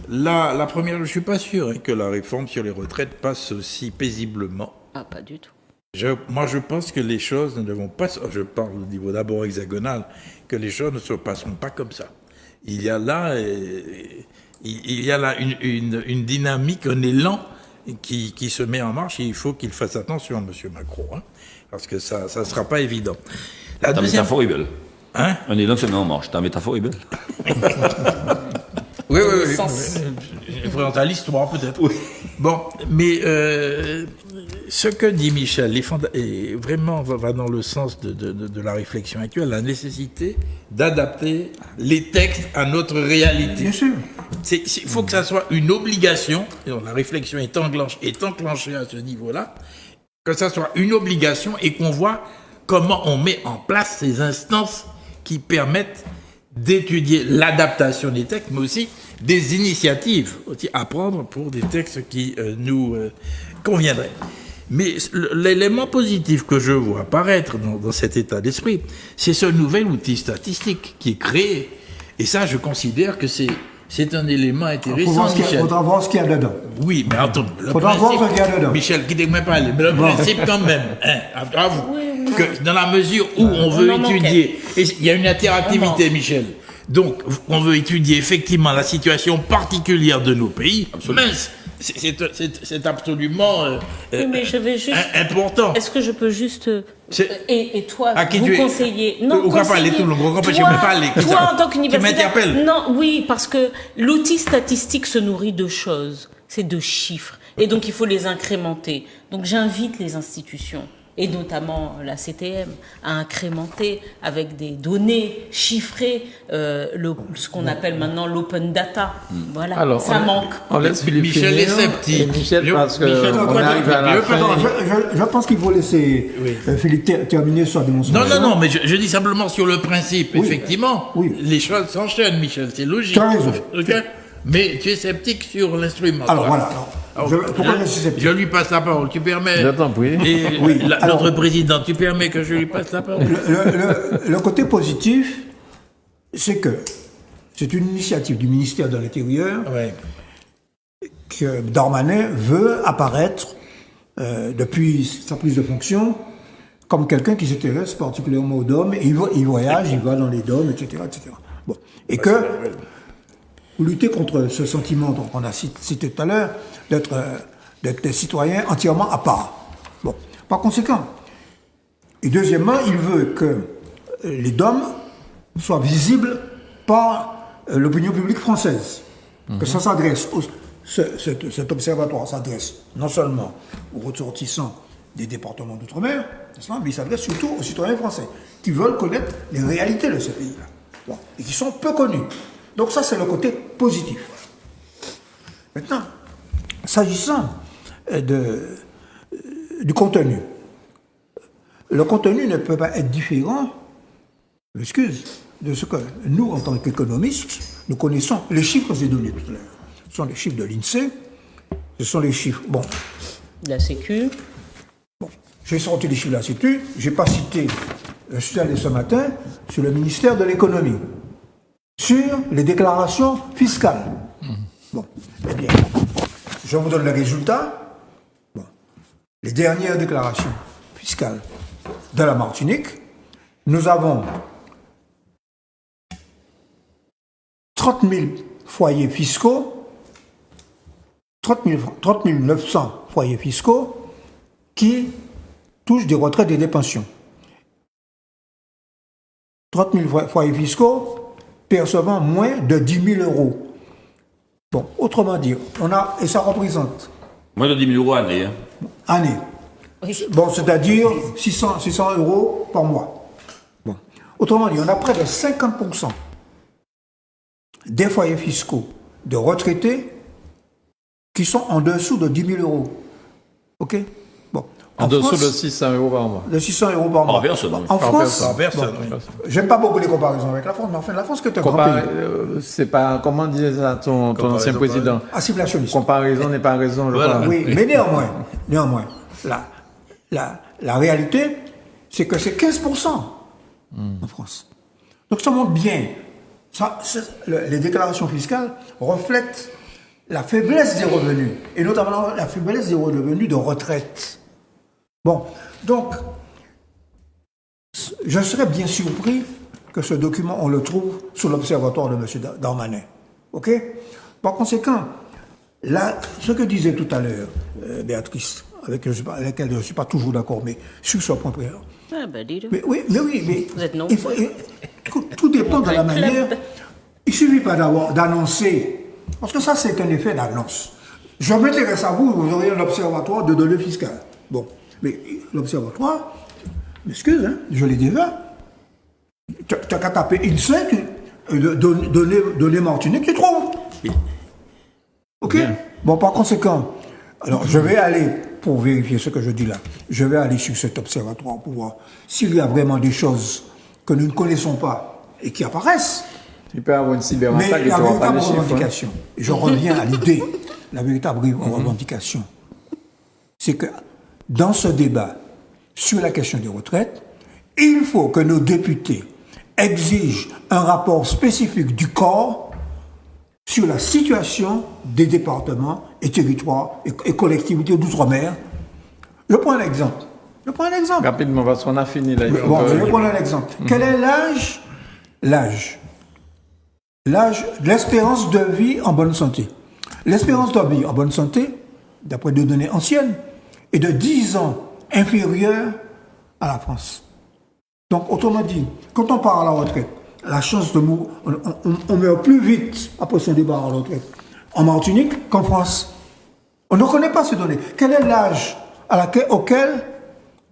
La première, je ne suis pas sûr que la réforme sur les retraites passe aussi paisiblement. Ah, pas du tout. Moi, je pense que les choses ne vont pas... Je parle au niveau d'abord hexagonal, que les choses ne se passeront pas comme ça. Il y a là une dynamique, un élan qui se met en marche et il faut qu'il fasse attention, M. Macron, hein, parce que ça ne sera pas évident. Ta métaphore est belle. Hein? Un élan se met en marche. Ta métaphore est belle. Oui. Il faudrait entrer à l'histoire, peut-être. Oui. Bon, mais ce que dit Michel est vraiment va dans le sens de la réflexion actuelle, la nécessité d'adapter les textes à notre réalité. Bien sûr. Il faut que ça soit une obligation, et donc la réflexion est enclenchée à ce niveau-là, que ça soit une obligation et qu'on voit comment on met en place ces instances qui permettent d'étudier l'adaptation des textes, mais aussi des initiatives aussi à prendre pour des textes qui nous conviendraient. Mais l'élément positif que je vois apparaître dans cet état d'esprit, c'est ce nouvel outil statistique qui est créé. Et ça, je considère que c'est un élément intéressant, Michel. Il faudra voir ce qu'il y a dedans. Oui, mais attends, faudra voir ce qu'il y a dedans. Michel, quittez-moi pas, mais le principe quand même, hein, bravo, que dans la mesure où on veut étudier, et il y a une interactivité, Michel, donc on veut étudier effectivement la situation particulière de nos pays, mince, c'est absolument oui, mais je vais juste... important. Est-ce que je peux juste... Et toi, vous conseiller... Non, toi, en tant qu'universitaire... Tu m'interpelles. Non, oui, parce que l'outil statistique se nourrit de choses, c'est de chiffres. Et donc, il faut les incrémenter. Donc, j'invite les institutions, et notamment la CTM, à incrémenter avec des données chiffrées ce qu'on appelle maintenant l'open data. Voilà, alors, ça manque. On laisse Philippe Michel est sceptique. Michel, parce qu'on arrive à la fin. Je pense qu'il faut laisser Philippe terminer sa démonstration. Non, mais je dis simplement sur le principe. Effectivement, les choses s'enchaînent, Michel, c'est logique. Tu as raison. Okay. Mais tu es sceptique sur l'instrument. Alors voilà. Pourquoi je suis sceptique ? Je lui passe la parole, tu permets. Je t'en prie. Notre président, tu permets que je lui passe la parole. Le côté positif, c'est que c'est une initiative du ministère de l'Intérieur que Darmanin veut apparaître depuis sa prise de fonction comme quelqu'un qui s'intéresse particulièrement aux DOM. Et il voyage, il va dans les DOM, etc. Bon. Et que... pour lutter contre ce sentiment qu'on a cité tout à l'heure, d'être des citoyens entièrement à part. Bon. Par conséquent, et deuxièmement, il veut que les DOM soient visibles par l'opinion publique française. Que ça s'adresse, cet observatoire s'adresse non seulement aux ressortissants des départements d'outre-mer, mais il s'adresse surtout aux citoyens français qui veulent connaître les réalités de ce pays-là. Bon. Et qui sont peu connus. Donc ça, c'est le côté positif. Maintenant, s'agissant du contenu, le contenu ne peut pas être différent, de ce que nous, en tant qu'économistes, nous connaissons. Les chiffres que j'ai donnés tout à l'heure, ce sont les chiffres de l'INSEE, ce sont les chiffres, la Sécu. J'ai sorti les chiffres de la Sécu, je n'ai pas cité, je suis allé ce matin sur le ministère de l'économie, sur les déclarations fiscales. Bon, eh bien, je vous donne les résultats. Bon, les dernières déclarations fiscales de la Martinique, nous avons 30 000 foyers fiscaux, 30 900 foyers fiscaux qui touchent des retraites et des pensions. 30 000 foyers fiscaux percevant moins de 10 000 euros. Bon, autrement dit, et ça représente... Moins de 10 000 euros année. Année. Oui. Bon, c'est-à-dire 600 euros par mois. Bon. Autrement dit, on a près de 50% des foyers fiscaux de retraités qui sont en dessous de 10 000 euros. OK ? Bon. En dessous de 600 euros par mois. De 600 euros par mois. En France, j'aime pas beaucoup les comparaisons avec la France, mais enfin, la France, c'est un grand pays. C'est pas, comment disait ça ton ancien président ? Assimilationniste. Comparaison n'est pas raison, je crois. Oui, mais néanmoins, la réalité, c'est que c'est 15% en France. Donc ça montre bien les déclarations fiscales reflètent la faiblesse des revenus, et notamment la faiblesse des revenus de retraite. Bon, donc, je serais bien surpris que ce document, on le trouve sur l'observatoire de M. Darmanin. OK? Par conséquent, là, ce que disait tout à l'heure Béatrice, avec laquelle je ne suis pas toujours d'accord, mais sur ce point précis. Ah, ben, dis-le. Mais Vous êtes non. Tout dépend de la manière. Il ne suffit pas d'annoncer, parce que ça, c'est un effet d'annonce. Je m'intéresse à vous, vous auriez un observatoire de données fiscales. Bon, mais l'observatoire, m'excuse, hein, je l'ai déjà. Tu n'as qu'à taper INSEE, données Martinique, tu trouves. OK? Bien. Bon, par conséquent, alors je vais aller, pour vérifier ce que je dis là, je vais aller sur cet observatoire pour voir s'il y a vraiment des choses que nous ne connaissons pas et qui apparaissent. Il peut y avoir une cyberattaque. Mais la véritable revendication, je reviens à l'idée, la véritable revendication, c'est que dans ce débat sur la question des retraites, il faut que nos députés exigent un rapport spécifique du corps sur la situation des départements et territoires et collectivités d'outre-mer. Je prends un exemple. Rapidement, parce qu'on a fini là. Bon, je vais prendre un exemple. Quel est l'âge, l'espérance de vie en bonne santé. L'espérance de vie en bonne santé, d'après des données anciennes, est de 10 ans inférieure à la France. Donc, autrement dit, quand on part à la retraite, la chance de mourir, on meurt plus vite après son départ à la retraite en Martinique qu'en France. On ne connaît pas ces données. Quel est l'âge auquel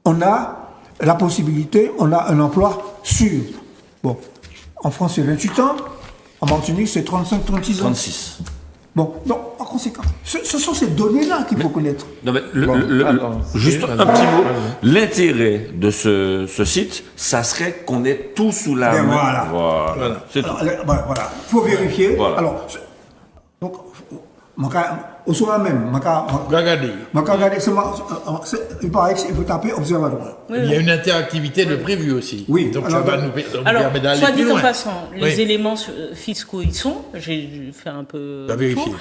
on a la possibilité, on a un emploi sûr? Bon, en France, c'est 28 ans. En Martinique, c'est 35-36 ans. 36. Bon, donc, par conséquent, ce sont ces données-là qu'il faut connaître. Non, mais juste un petit mot. L'intérêt de ce site, ça serait qu'on ait tout sous la main. Voilà. C'est tout. Voilà. Il faut vérifier. Voilà. Alors, donc, au soir même, il paraît qu'il faut taper observatoire. Oui, il y a une interactivité de prévu aussi. Oui. Donc ça va nous permettre d'aller soit plus dit loin. en passant, les éléments fiscaux y sont. J'ai fait un peu vérifier.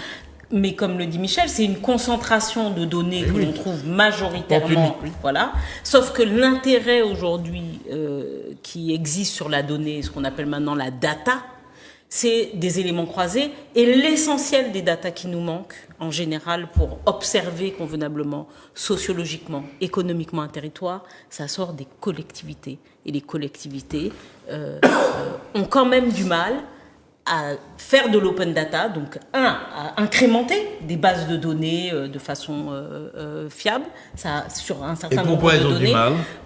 Mais comme le dit Michel, c'est une concentration de données que l'on trouve majoritairement. Voilà. Sauf que l'intérêt aujourd'hui qui existe sur la donnée, ce qu'on appelle maintenant la data, c'est des éléments croisés et l'essentiel des datas qui nous manquent en général pour observer convenablement, sociologiquement, économiquement un territoire, ça sort des collectivités. Et les collectivités ont quand même du mal à faire de l'open data, donc à incrémenter des bases de données de façon fiable, ça, sur un certain nombre de données.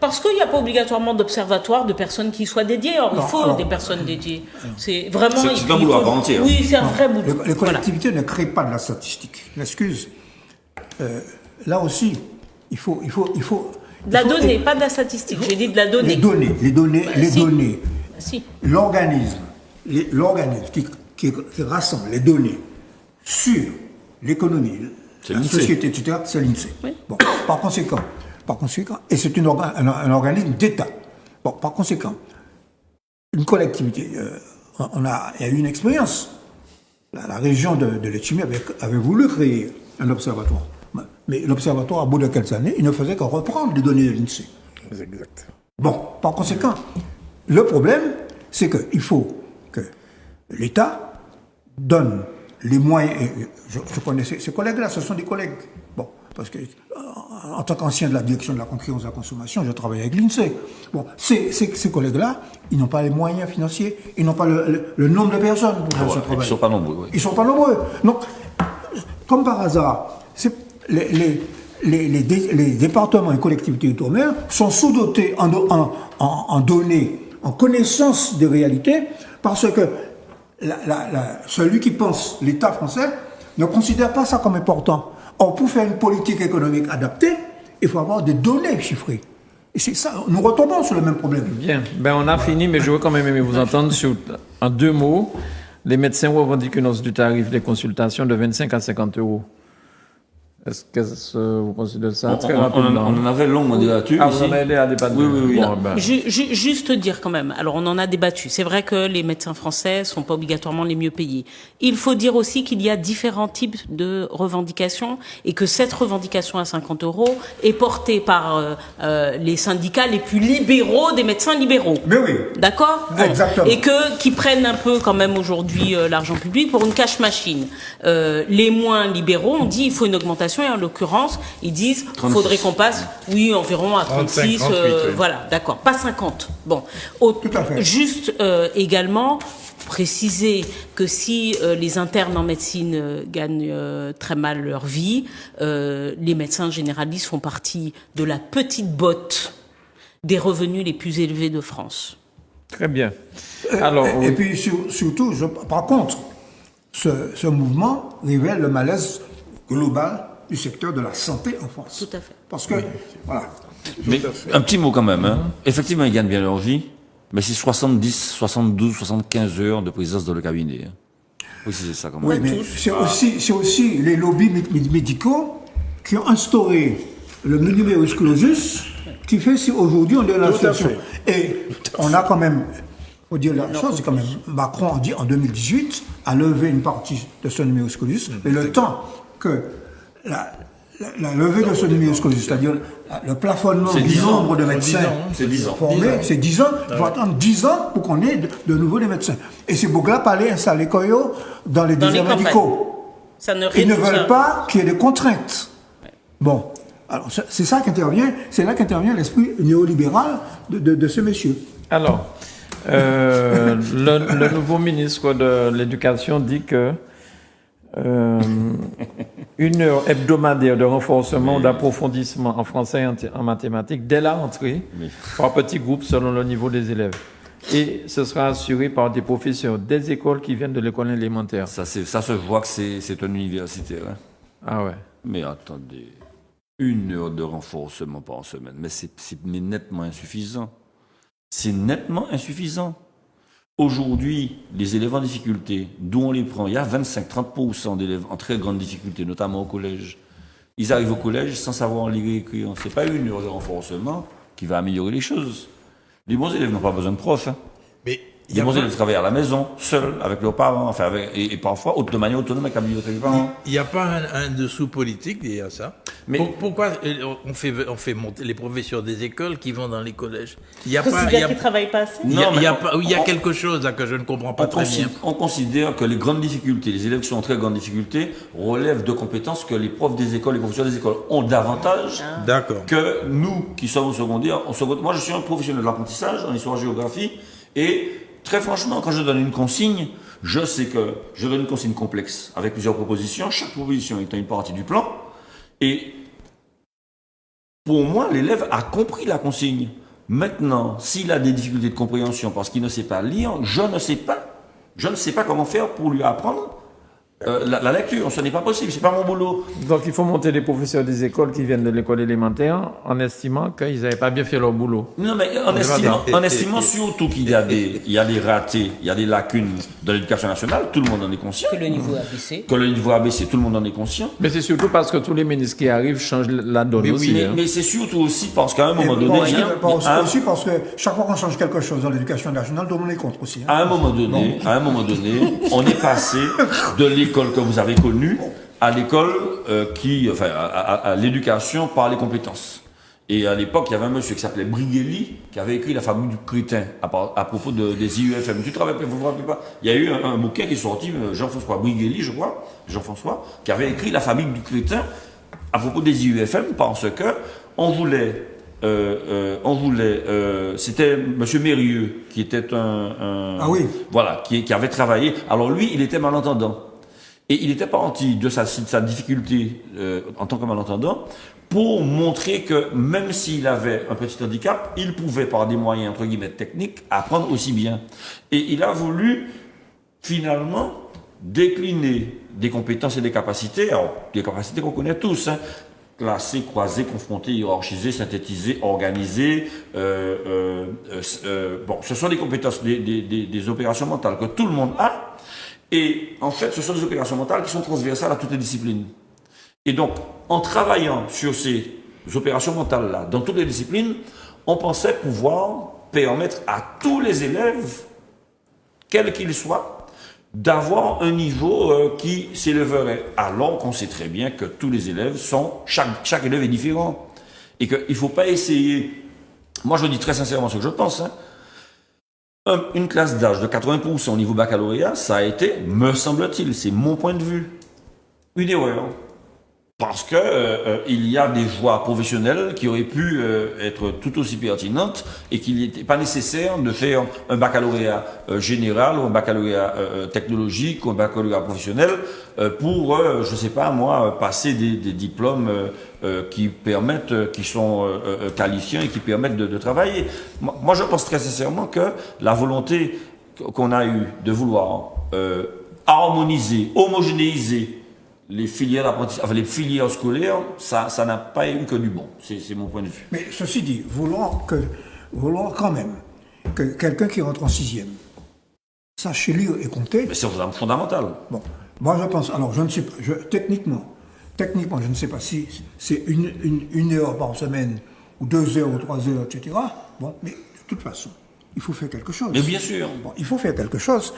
Parce qu'il n'y a pas obligatoirement d'observatoire de personnes qui soient dédiées. Or, il faut des personnes dédiées. C'est vraiment... C'est un boulot à part entière. Oui, c'est un vrai boulot. Les collectivités ne créent pas de la statistique. Excuse. Là aussi, il faut de la donnée, pas de la statistique. J'ai dit de la donnée. Les données. Si. L'organisme qui rassemble les données sur l'économie, la société, etc., c'est l'INSEE. Oui. Bon, par conséquent, et c'est un organisme d'État. Bon, par conséquent, une collectivité, il y a eu une expérience. La région de Letchimy avait voulu créer un observatoire. Mais l'observatoire, à bout de quelques années, il ne faisait que reprendre les données de l'INSEE. Exact. Bon, par conséquent, le problème, c'est qu'il faut que l'État donne les moyens. Je connais ces collègues-là, ce sont des collègues. Bon, parce que en tant qu'ancien de la direction de la concurrence et de la consommation, je travaille avec l'INSEE. Bon, ces collègues-là, ils n'ont pas les moyens financiers, ils n'ont pas le nombre de personnes pour faire ce travail. Ils ne sont pas nombreux. Oui. Ils ne sont pas nombreux. Donc, comme par hasard, les départements et collectivités d'outre-mer sont sous-dotés en données, en connaissance des réalités, parce que celui qui pense l'État français ne considère pas ça comme important. Or, pour faire une politique économique adaptée, il faut avoir des données chiffrées. Et c'est ça, nous retombons sur le même problème. Bien, on a fini, mais je veux quand même aimer vous entendre en 2 mots. Les médecins revendiquent une hausse du tarif des consultations de 25 à 50 euros. Est-ce que vous considérez ça On très rapidement? on en avait longuement débattu. Ah, ici. vous en avez à débattre. Oui. Bon, ben. Juste dire quand même, alors on en a débattu, c'est vrai que les médecins français sont pas obligatoirement les mieux payés. Il faut dire aussi qu'il y a différents types de revendications et que cette revendication à 50 € est portée par les syndicats les plus libéraux des médecins libéraux. Mais oui. D'accord? Bon. Exactement. Et qui prennent un peu quand même aujourd'hui l'argent public pour une cash machine. Les moins libéraux ont dit il faut une augmentation et en l'occurrence ils disent 36. faudrait qu'on passe environ à 36 38, oui. voilà, d'accord, pas 50. Bon, Tout à fait. Juste également préciser que si les internes en médecine gagnent très mal leur vie, les médecins généralistes font partie de la petite botte des revenus les plus élevés de France. Très bien. Alors, Et puis surtout, par contre, ce mouvement révèle le malaise global du secteur de la santé en France. Tout à fait. Parce que, voilà. Mais un petit mot quand même. Hein. Effectivement, ils gagnent bien leur vie, mais c'est 70, 72, 75 heures de présence dans le cabinet. Hein. Oui, c'est ça quand même. Oui, mais c'est aussi les lobbies médicaux qui ont instauré le numerus clausus qui fait si aujourd'hui on est dans la situation. Et on a quand même, faut dire la chose, c'est quand même, Macron a dit en 2018, a levé une partie de ce numerus clausus, mais le temps que la levée de ce numerus clausus, c'est-à-dire le plafonnement du nombre de médecins C'est 10 ans. formés, c'est 10 ans. Il faut attendre 10 ans pour qu'on ait de nouveau des médecins. Et c'est pour là aller installer Koyo dans les déserts campagnes. médicaux. Ça ne Ils ne réduit veulent pas qu'il y ait des contraintes. Bon, alors c'est ça qu'intervient, c'est là qu'intervient l'esprit néolibéral de ce monsieur. Alors, le nouveau ministre de l'Éducation dit que une heure hebdomadaire de renforcement, d'approfondissement en français et en mathématiques dès la rentrée, par petits groupes selon le niveau des élèves. Et ce sera assuré par des professeurs des écoles qui viennent de l'école élémentaire. Ça se voit que c'est un universitaire. Hein. Ah ouais. Mais attendez, 1 heure de renforcement par semaine, mais c'est nettement insuffisant. C'est nettement insuffisant. Aujourd'hui, les élèves en difficulté, d'où on les prend, il y a 25-30% d'élèves en très grande difficulté, notamment au collège. Ils arrivent au collège sans savoir lire et écrire. Ce n'est pas 1 heure de renforcement qui va améliorer les choses. Les bons élèves n'ont pas besoin de profs. Hein. Mais Les bons élèves travaillent à la maison, seuls, avec leurs parents, enfin, et parfois de manière autonome avec la bibliothèque des parents. il n'y a pas un dessous politique derrière ça. Mais- Pourquoi on fait monter les professeurs des écoles qui vont dans les collèges? Il y a Parce pas, qu'il y a qui travaillent pas assez. il y a, Non, mais il y a quelque chose là que je ne comprends pas très bien. On considère que les grandes difficultés, les élèves qui sont en très grande difficulté, relèvent de compétences que les profs des écoles, les professeurs des écoles ont davantage D'accord. que nous qui sommes au secondaire. Moi, je suis un professionnel de l'apprentissage en histoire-géographie et très franchement, quand je donne une consigne, je sais que je donne une consigne complexe avec plusieurs propositions, chaque proposition étant une partie du plan. Et pour moi, l'élève a compris la consigne. Maintenant, s'il a des difficultés de compréhension parce qu'il ne sait pas lire, je ne sais pas comment faire pour lui apprendre la lecture. Ce n'est pas possible, c'est pas mon boulot. Donc il faut monter des professeurs des écoles qui viennent de l'école élémentaire en estimant qu'ils n'avaient pas bien fait leur boulot. Non, mais en estimant surtout qu'il y a des ratés, il y a des lacunes de l'éducation nationale, tout le monde en est conscient. Que le niveau a baissé. Que le niveau a baissé, tout le monde en est conscient. Mais c'est surtout parce que tous les ministres qui arrivent changent la donne aussi. hein. Mais c'est surtout aussi parce qu'à un moment donné, Aussi parce que chaque fois qu'on change quelque chose dans l'éducation nationale, tout le monde est contre aussi. Hein. à un moment donné, on est passé de l'école que vous avez connue à l'école à l'éducation par les compétences. Et à l'époque, il y avait un monsieur qui s'appelait Brigelli qui avait écrit La famille du crétin à propos des IUFM. Vous vous rappelez pas? Il y a eu un bouquin qui est sorti, Jean-François Brigelli, je crois, qui avait écrit La famille du crétin à propos des IUFM parce que on voulait c'était monsieur Mérieux qui était qui avait travaillé. Alors lui, il était malentendant. Et il était parti de sa difficulté en tant que malentendant pour montrer que même s'il avait un petit handicap, il pouvait par des moyens entre guillemets techniques apprendre aussi bien. Et il a voulu finalement décliner des compétences et des capacités, alors des capacités qu'on connaît tous, hein, classées, croisées, confrontées, hiérarchisées, synthétisées, organisées. Ce sont des compétences, des opérations mentales que tout le monde a. Et en fait, ce sont des opérations mentales qui sont transversales à toutes les disciplines. Et donc, en travaillant sur ces opérations mentales-là, dans toutes les disciplines, on pensait pouvoir permettre à tous les élèves, quels qu'ils soient, d'avoir un niveau qui s'élèverait. Alors qu'on sait très bien que tous les élèves chaque élève est différent. Et qu'il ne faut pas essayer, moi je dis très sincèrement ce que je pense, une classe d'âge de 80% au niveau baccalauréat, ça a été, me semble-t-il, c'est mon point de vue, une erreur. Parce que il y a des voies professionnelles qui auraient pu être tout aussi pertinentes et qu'il n'était pas nécessaire de faire un baccalauréat général ou un baccalauréat technologique ou un baccalauréat professionnel pour, je sais pas moi, passer des diplômes qui permettent, qui sont qualifiants et qui permettent de travailler. Moi, je pense très sincèrement que la volonté qu'on a eue de vouloir harmoniser, homogénéiser les filières d'apprentissage, enfin les filières scolaires, ça n'a pas eu que du bon. C'est mon point de vue. Mais ceci dit, vouloir quand même que quelqu'un qui rentre en 6e sache lire et compter. Mais c'est fondamental. Bon, moi je pense, alors je ne sais pas, techniquement, je ne sais pas si c'est une heure par semaine, ou 2 heures, ou 3 heures, etc. Bon, mais de toute façon, il faut faire quelque chose. Mais bien sûr. Bon, il faut faire quelque chose.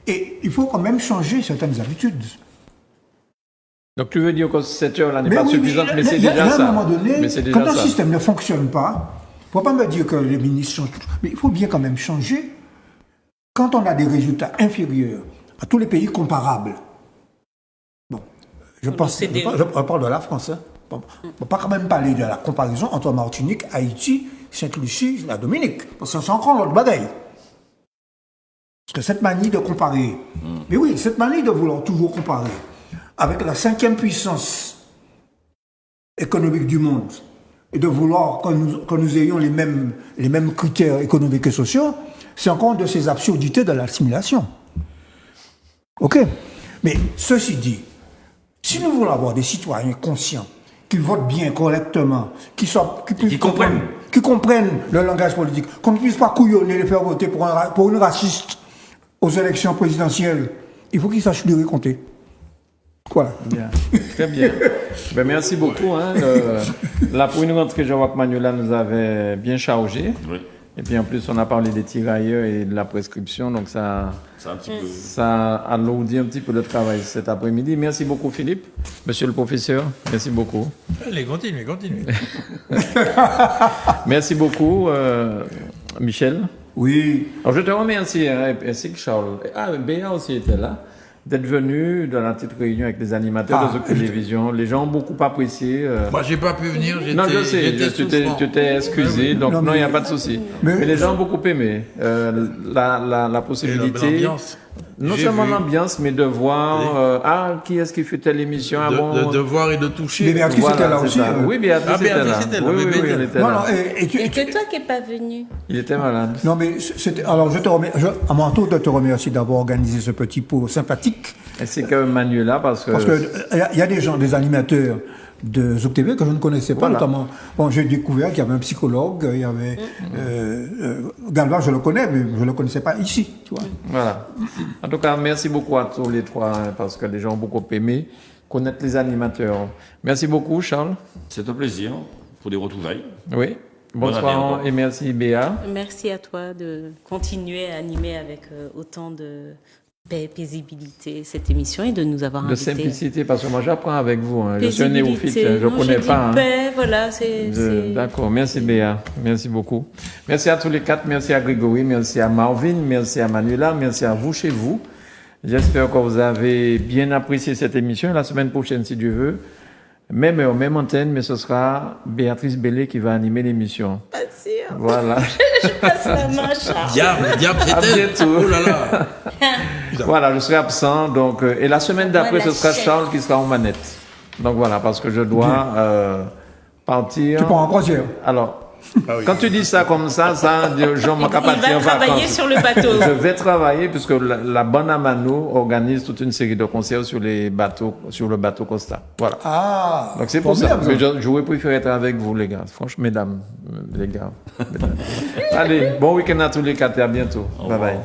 Et il faut quand même changer certaines habitudes. Donc tu veux dire que 7 heures là n'est pas suffisante, mais c'est déjà ça. À un moment donné, quand un système ne fonctionne pas, il ne faut pas me dire que les ministres changent tout, mais il faut bien quand même changer. Quand on a des résultats inférieurs à tous les pays comparables, bon, je parle de la France, hein. Bon, on ne peut pas quand même parler de la comparaison entre Martinique, Haïti, Sainte-Lucie, la Dominique, parce que c'est encore l'autre bagaille. Parce que cette manie de comparer, mais oui, cette manie de vouloir toujours comparer, avec la 5e puissance économique du monde, et de vouloir que nous ayons les mêmes critères économiques et sociaux, c'est encore de ces absurdités de l'assimilation. Ok? Mais ceci dit, si nous voulons avoir des citoyens conscients, qui votent bien, correctement, qui comprennent le langage politique, qu'on ne puisse pas couillonner les faire voter pour une raciste aux élections présidentielles, il faut qu'ils sachent lire et compter. Voilà. Bien. Très bien. Ben, merci beaucoup. Là, pour une rentrée, je vois que Manuela nous avait bien chargé. Oui. Et puis en plus, on a parlé des tirailleurs et de la prescription. Donc ça alourdit un petit peu le travail cet après-midi. Merci beaucoup, Philippe. Monsieur le professeur, merci beaucoup. Allez, continue. Merci beaucoup, Michel. Oui. Alors, je te remercie, ainsi que Charles. Béa aussi était là. D'être venu dans la petite réunion avec les animateurs de Zouk Télévision. Les gens ont beaucoup apprécié. Moi, j'ai pas pu venir. Non, je sais, tu t'es excusé, donc non, il n'y a pas de souci. Mais les gens ont beaucoup aimé la possibilité. L'ambiance. Non seulement l'ambiance, mais de voir qui est-ce qui fait telle émission de voir et de toucher. Mais Béatrice était là aussi. Oui, Béatrice était là. Oui, elle était là. Et c'est toi qui n'es pas venu. Il était malade. Non, mais alors je te remercie, à mon tour de te remercier d'avoir organisé ce petit pot sympathique. Et c'est que Manuela, parce que il y a des animateurs de Zouk TV que je ne connaissais pas, notamment. Bon, j'ai découvert qu'il y avait un psychologue, il y avait Galva, je le connais, mais je ne le connaissais pas ici, tu vois. Voilà. En tout cas, merci beaucoup à tous les trois, parce que les gens ont beaucoup aimé connaître les animateurs. Merci beaucoup, Charles. C'est un plaisir pour des retrouvailles. Oui. Bonsoir et merci, Béa. Merci à toi de continuer à animer avec autant de paisibilité cette émission et de nous avoir invités. De simplicité, parce que moi j'apprends avec vous. Je suis un néophyte, je ne connais pas. Voilà, D'accord, merci Béa, merci beaucoup. Merci à tous les quatre, merci à Grégory, merci à Marvin, merci à Manuela, merci à vous chez vous. J'espère que vous avez bien apprécié cette émission. La semaine prochaine, si Dieu veut, même heure, même antenne, mais ce sera Béatrice Bellé qui va animer l'émission. Pas sûr. Voilà. Je passe la main, Charles. Diable, à bientôt. Oh là là. Voilà, je serai absent. Donc, et la semaine d'après, ce sera Charles qui sera en manette. Donc voilà, parce que je dois partir. Tu pars en croisière. Alors, quand tu dis ça comme ça, Jean m'a partir en vacances. Il va travailler sur le bateau. Je vais travailler puisque la Bonne Amano organise toute une série de concerts sur les bateaux, sur le bateau Costa. Voilà. Ah. Donc c'est pour ça que j'aurais préféré être avec vous, les gars. Franchement, mesdames, les gars. Allez, bon week-end à tous les quatre et à bientôt. Bye bye.